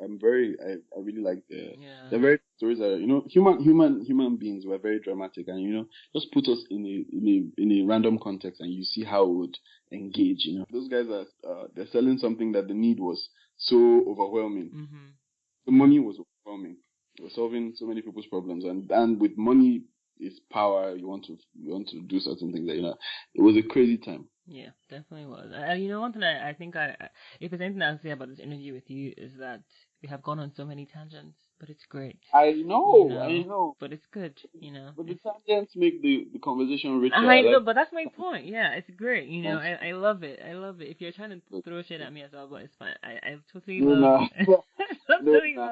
really like the very stories that human beings were very dramatic, and just put us in a random context and you see how it would engage. Those guys are they're selling something that the need was so overwhelming. The money was overwhelming. They were solving so many people's problems, and with money is power. You want to do certain things that it was a crazy time. Yeah, definitely was. One thing I think if there's anything I'll say about this interview with you is that we have gone on so many tangents, but it's great. I know. But it's good, But the tangents make the conversation richer. I know, but that's my point. Yeah, it's great. I love it. I love it. If you're trying to throw shit at me as well, but it's fine. I totally love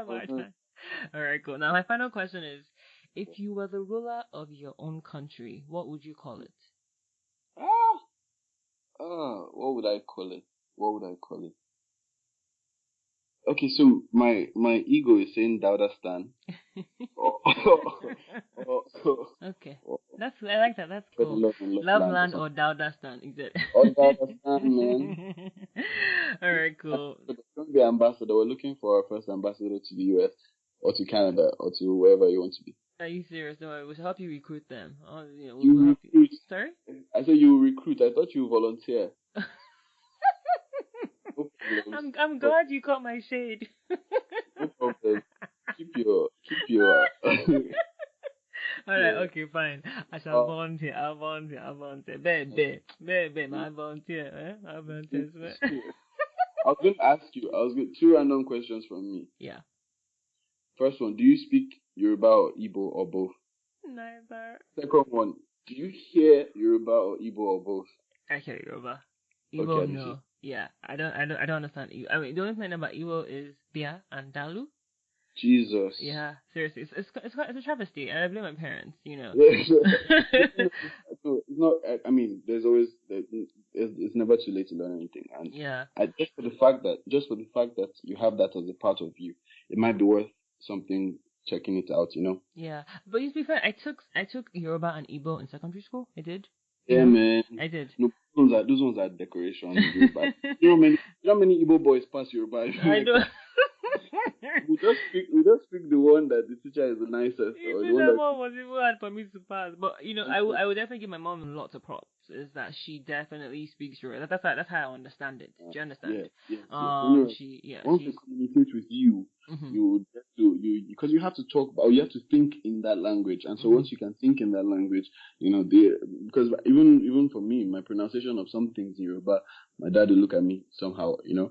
our time. All right, cool. Now, my final question is, if you were the ruler of your own country, what would you call it? What would I call it? Okay, so my ego is saying Dauda Stan. Okay, I like that. That's cool. Love Land or Dauda Stan, is it? Or Dauda Stan, man. All right, cool. Don't be ambassador. We're looking for our first ambassador to the US or to Canada or to wherever you want to be. Are you serious? No, we should help you recruit them. We'll help you. Sorry? I said you recruit. I thought you volunteer. problems. I'm glad you caught my shade. No problem. Keep your. All right, Yeah. okay, fine. I shall volunteer. I'll volunteer. Babe, I volunteer. I volunteer. I was going to ask you. two random questions from me. Yeah. First one, do you speak Yoruba or Igbo or both? Neither. Second one, do you hear Yoruba or Igbo or both? I hear Yoruba. Igbo, Okay, no. Yeah, I don't understand Igbo. I mean, the only thing I know about Igbo is Bia and Dalu. Jesus. Yeah, seriously, it's a travesty, and I blame my parents. So it's not. I mean, it's never too late to learn anything, and yeah. Just for the fact that you have that as a part of you, it might be worth something checking it out. Yeah, but to be fair, I took Yoruba and Igbo in secondary school. I did. Yeah, man. I did. No, those ones are decoration. Yoruba. You know how many Igbo boys pass Yoruba? I know. We just pick the one that the teacher is the nicest. Or the one that mom was even hard for me to pass. But I would definitely give my mom lots of props. Is that she definitely speaks Yoruba. That's how I understand it. Do you understand? Yes. Once they communicate with you, mm-hmm. you get to because you have to talk about, you have to think in that language, and so once you can think in that language, because even for me, my pronunciation of some things in Yoruba, my dad will look at me somehow, Yeah.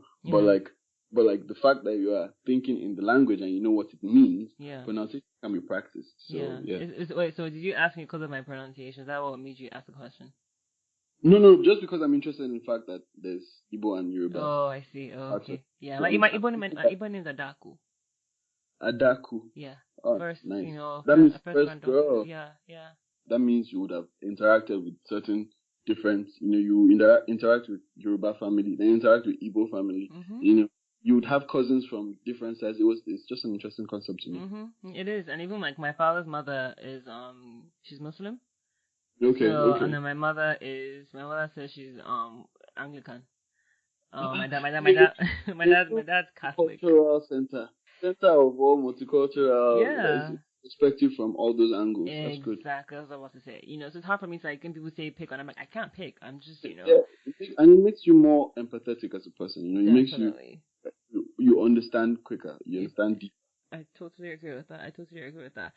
But the fact that you are thinking in the language and you know what it means, pronunciation can be practiced. So Wait, so did you ask me because of my pronunciation? Is that what made you ask the question? No, just because I'm interested in the fact that there's Igbo and Yoruba. Oh, I see. Oh, okay. Yeah, so my Igbo name is Adaku. Adaku. Yeah. Oh, first, nice. That means first girl. Yeah. That means you would have interacted with certain different, you interact with Yoruba family, then interact with Igbo family. Mm-hmm. You would have cousins from different sides. It's just an interesting concept to me. Mm-hmm. It is, and even like my father's mother is she's Muslim. Okay. And then my mother says she's Anglican. My dad's Catholic. Cultural center of all multicultural. Yeah. Perspective from all those angles. Exactly. That's good. That's what I was to say. So it's hard for me to when people say pick on. I'm like, I can't pick. I'm just Yeah, and it makes you more empathetic as a person. It makes you understand quicker. You understand deep. I totally agree with that.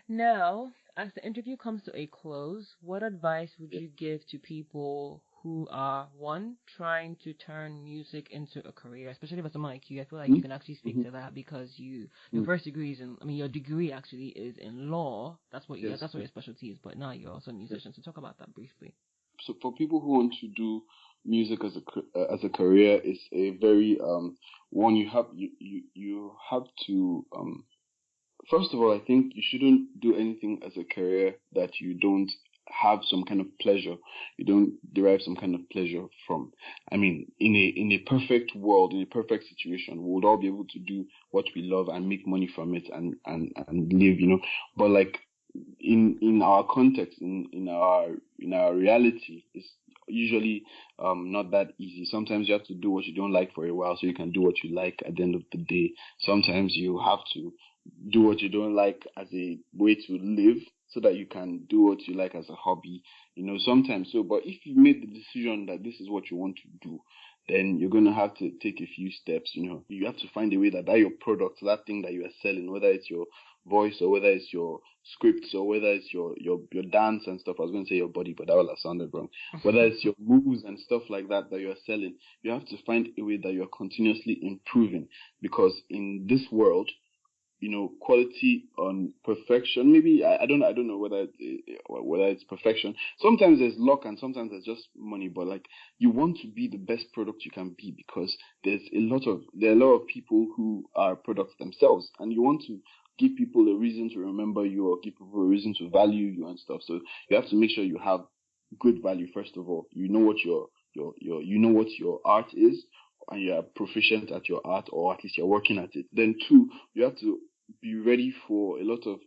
Now, as the interview comes to a close, what advice would you give to people who are, one, trying to turn music into a career, especially for someone like you? I feel like you can actually speak to that because your first degree your degree actually is in law. That's what your specialty is, but now you're also a musician. So talk about that briefly. So for people who want to do music as a career, it's a very one you have to first of all, I think you shouldn't do anything as a career that you don't have some kind of pleasure. You don't derive some kind of pleasure from. I mean, in a perfect world, in a perfect situation, we would all be able to do what we love and make money from it and live, But like in our context, in our reality, it's usually not that easy. Sometimes you have to do what you don't like for a while so you can do what you like at the end of the day. Sometimes you have to do what you don't like as a way to live so that you can do what you like as a hobby, sometimes so. But if you made the decision that this is what you want to do, then you're going to have to take a few steps. You have to find a way that your product, that thing that you are selling, whether it's your voice or whether it's your scripts or whether it's your dance and stuff. I was going to say your body, but that would have sounded wrong. Whether it's your moves and stuff like that you're selling, you have to find a way that you're continuously improving, because in this world, quality on perfection. Maybe I don't know whether it's perfection. Sometimes there's luck and sometimes there's just money. But like, you want to be the best product you can be, because there are a lot of people who are products themselves, and you want to give people a reason to remember you or give people a reason to value you and stuff. So you have to make sure you have good value first of all. You know what your art is, and you are proficient at your art, or at least you're working at it. Then two, you have to be ready for a lot of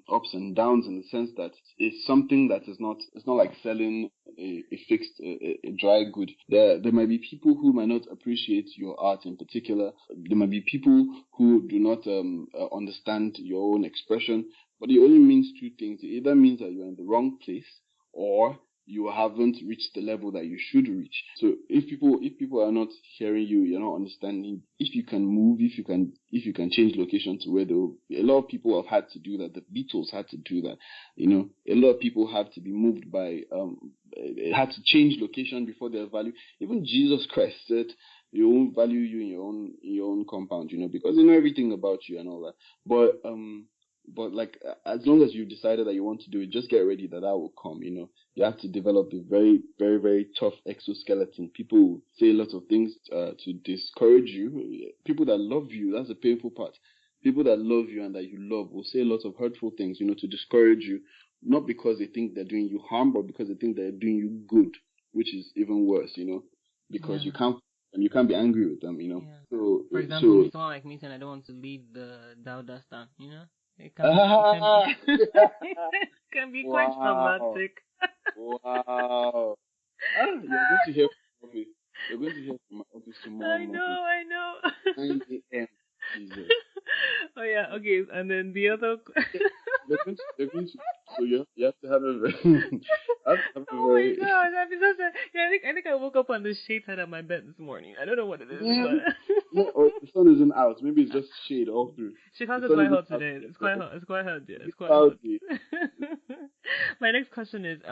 ups and downs, in the sense that it's something that it's not like selling a fixed a dry good. There might be people who might not appreciate your art in particular. There might be people who do not understand your own expression, but it only means two things. It either means that you're in the wrong place, or you haven't reached the level that you should reach. So if people are not hearing you, you're not understanding. If you can move, if you can change location to where a lot of people have had to do that. The Beatles had to do that. A lot of people have to be moved by had to change location before their value. Even Jesus Christ said, "You won't value you in your own compound," because they know everything about you and all that. But like, as long as you've decided that you want to do it, just get ready that will come. You have to develop a very, very, very tough exoskeleton. People say a lot of things to discourage you. People that love you, that's the painful part. People that love you and that you love will say a lot of hurtful things, to discourage you, not because they think they're doing you harm, but because they think they're doing you good, which is even worse, because you can't be angry with them, Yeah. So, for example, someone like me saying I don't want to leave the Dauda stand, it can be quite traumatic. Wow. You're going to hear from my office. You're going to hear from my office tomorrow. I know. 9 a.m. Jesus. Oh yeah, okay, and then the other. So you have to have a very. Oh my god! I think I woke up on the shade side of my bed this morning. I don't know what it is, but. Or the sun isn't out. Maybe it's just shade all through. Chicago's quite hot today. It's quite hot. It's quite hot. Yeah, it's quite hot. My next question is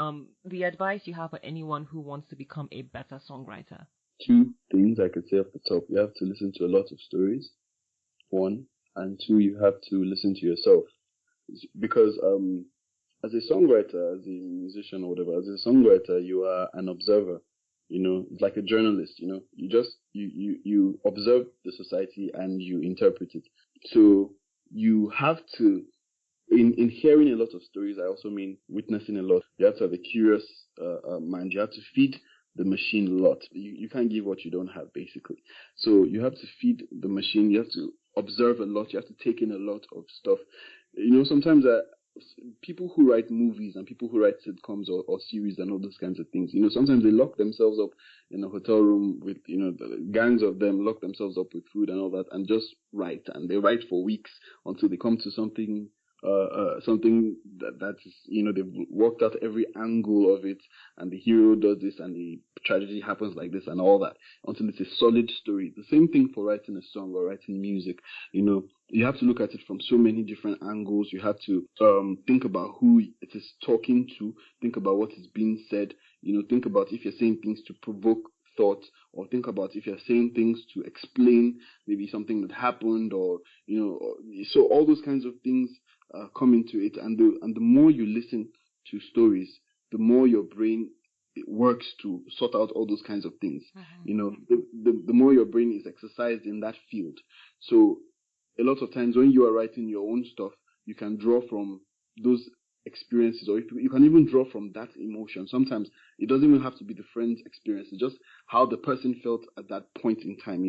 the advice you have for anyone who wants to become a better songwriter. 2 things I could say off the top. You have to listen to a lot of stories. 1, and 2, you have to listen to yourself, because as a songwriter, as a musician or whatever, as a songwriter, you are an observer. It's like a journalist. You just you observe the society and you interpret it. So you have to, in hearing a lot of stories, I also mean witnessing a lot. You have to have a curious mind. You have to feed the machine a lot. You can't give what you don't have, basically. So you have to feed the machine. You have to observe a lot. You have to take in a lot of stuff. Sometimes people who write movies and people who write sitcoms or series and all those kinds of things, sometimes they lock themselves up in a hotel room with, the gangs of them lock themselves up with food and all that and just write. And they write for weeks until they come to something that is, they've worked out every angle of it, and the hero does this and the tragedy happens like this and all that until it's a solid story. The same thing for writing a song or writing music. You have to look at it from so many different angles. You have to think about who it is talking to, think about what is being said, think about if you're saying things to provoke thought, or think about if you're saying things to explain maybe something that happened, or so all those kinds of things come into it, and the more you listen to stories, the more your brain works to sort out all those kinds of things. The more your brain is exercised in that field. So a lot of times when you are writing your own stuff, you can draw from those experiences, or you can even draw from that emotion. Sometimes it doesn't even have to be the friend's experience. It's just how the person felt at that point in time,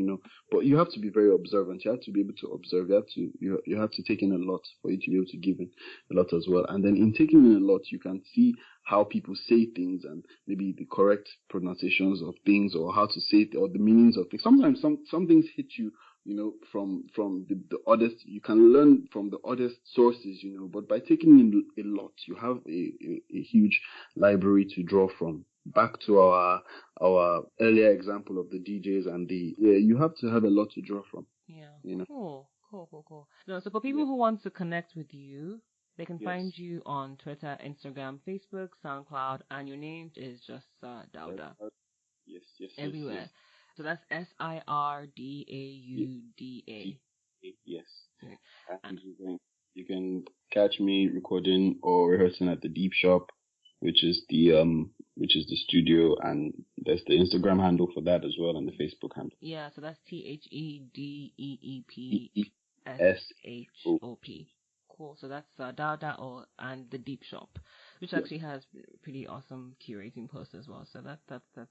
But you have to be very observant. You have to be able to observe. You have to take in a lot for you to be able to give in a lot as well. And then in taking in a lot, you can see how people say things and maybe the correct pronunciations of things, or how to say it, or the meanings of things. Sometimes some things hit you, from the others. You can learn from the other sources, but by taking in a lot, you have a huge library to draw from. Back to our earlier example of the DJs and you have to have a lot to draw from. Yeah. Cool. No, so for people who want to connect with you, they can find you on Twitter, Instagram, Facebook, SoundCloud, and your name is just Dauda. Yes. Everywhere. Yes. So that's SIRDAUDA. Yes. And you can catch me recording or rehearsing at the Deepshop, which is the studio, and there's the Instagram handle for that as well, and the Facebook handle. Yeah, so that's THEDEEPSHOP. Cool. So that's Dauda and the Deepshop, which actually has pretty awesome curating posts as well. So that's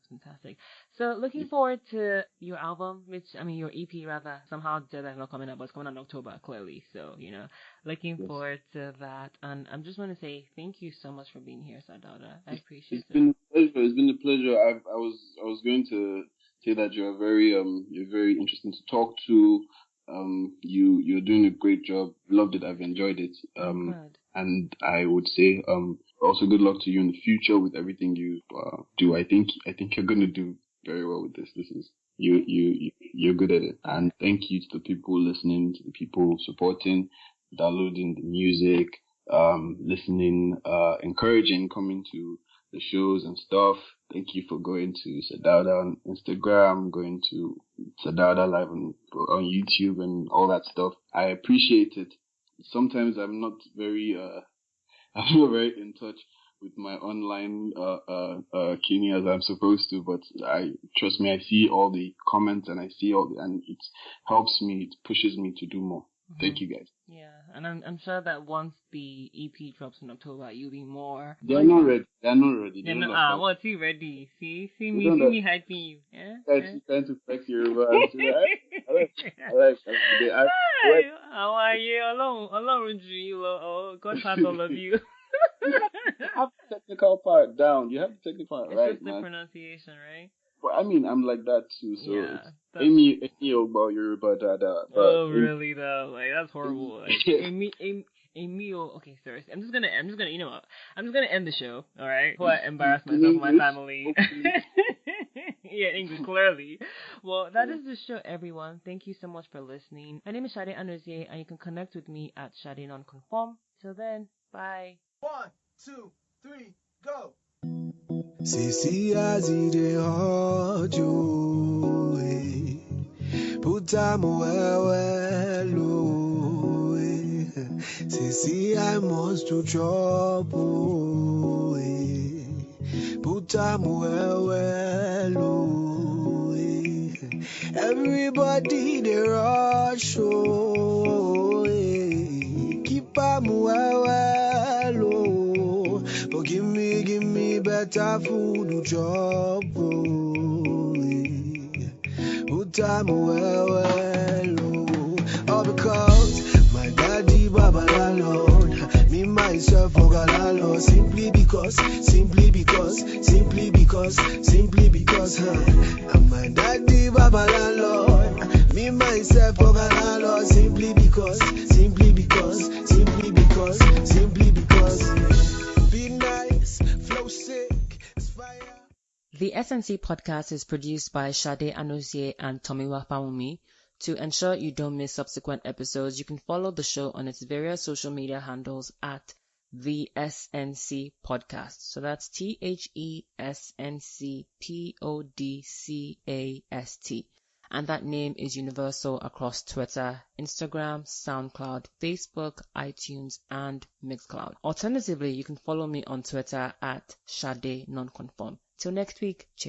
fantastic. So looking forward to your album, your EP rather. Somehow that's not coming out, but it's coming out in October, clearly. So looking forward to that. And I just want to say thank you so much for being here, Dauda. I appreciate it. It's been a pleasure. I was going to say that you're very interesting to talk to. You're doing a great job. Loved it. I've enjoyed it. And I would say Also, good luck to you in the future with everything you do. I think you're going to do very well with this. This is you're good at it. And thank you to the people listening, to the people supporting, downloading the music, listening, encouraging, coming to the shows and stuff. Thank you for going to Dauda on Instagram, going to Dauda Live on YouTube and all that stuff. I appreciate it. Sometimes I'm not very in touch with my online Kini as I'm supposed to, but trust me, I see all the comments and I see and it helps me, it pushes me to do more. Mm-hmm. Thank you guys. Yeah, and I'm sure that once the EP drops in October, you'll be more. They're not ready. Well, see, ready. See me hyping you. Yeah. Trying to flex your I like. How are you? God has all of you. You have the technical part down. You have the technical part right, just the pronunciation, right? But I mean, I'm like that too. So yeah, Amy about Yoruba Dada. Oh, really though? Like that's horrible. Amy. Okay, sorry. I'm just gonna. You know what? I'm just gonna end the show. All right. Before I embarrass myself and my family. Yeah, English clearly. Well, that is the show, everyone. Thank you so much for listening. My name is Shade Anozie, and you can connect with me at Shade Nonconform. Till then, bye. 1, 2, 3, go. Sisi azide hojo, putamu wewelo, Sisi I must to trouble, putamu wewelo. Everybody they rush, keep am wewelo. But give me better food to chop. Put time well. All because my daddy Baba Lord, me myself Ogalalo, simply because, and my daddy Baba Lord, me myself Ogalalo, simply because. The SNC podcast is produced by Shade Anozie and Tomiwa Fawumi. To ensure you don't miss subsequent episodes, you can follow the show on its various social media handles at TheSNCPodcast. So that's TheSNCPodcast. And that name is universal across Twitter, Instagram, SoundCloud, Facebook, iTunes, and Mixcloud. Alternatively, you can follow me on Twitter at Shade Nonconform. Till next week, cheers.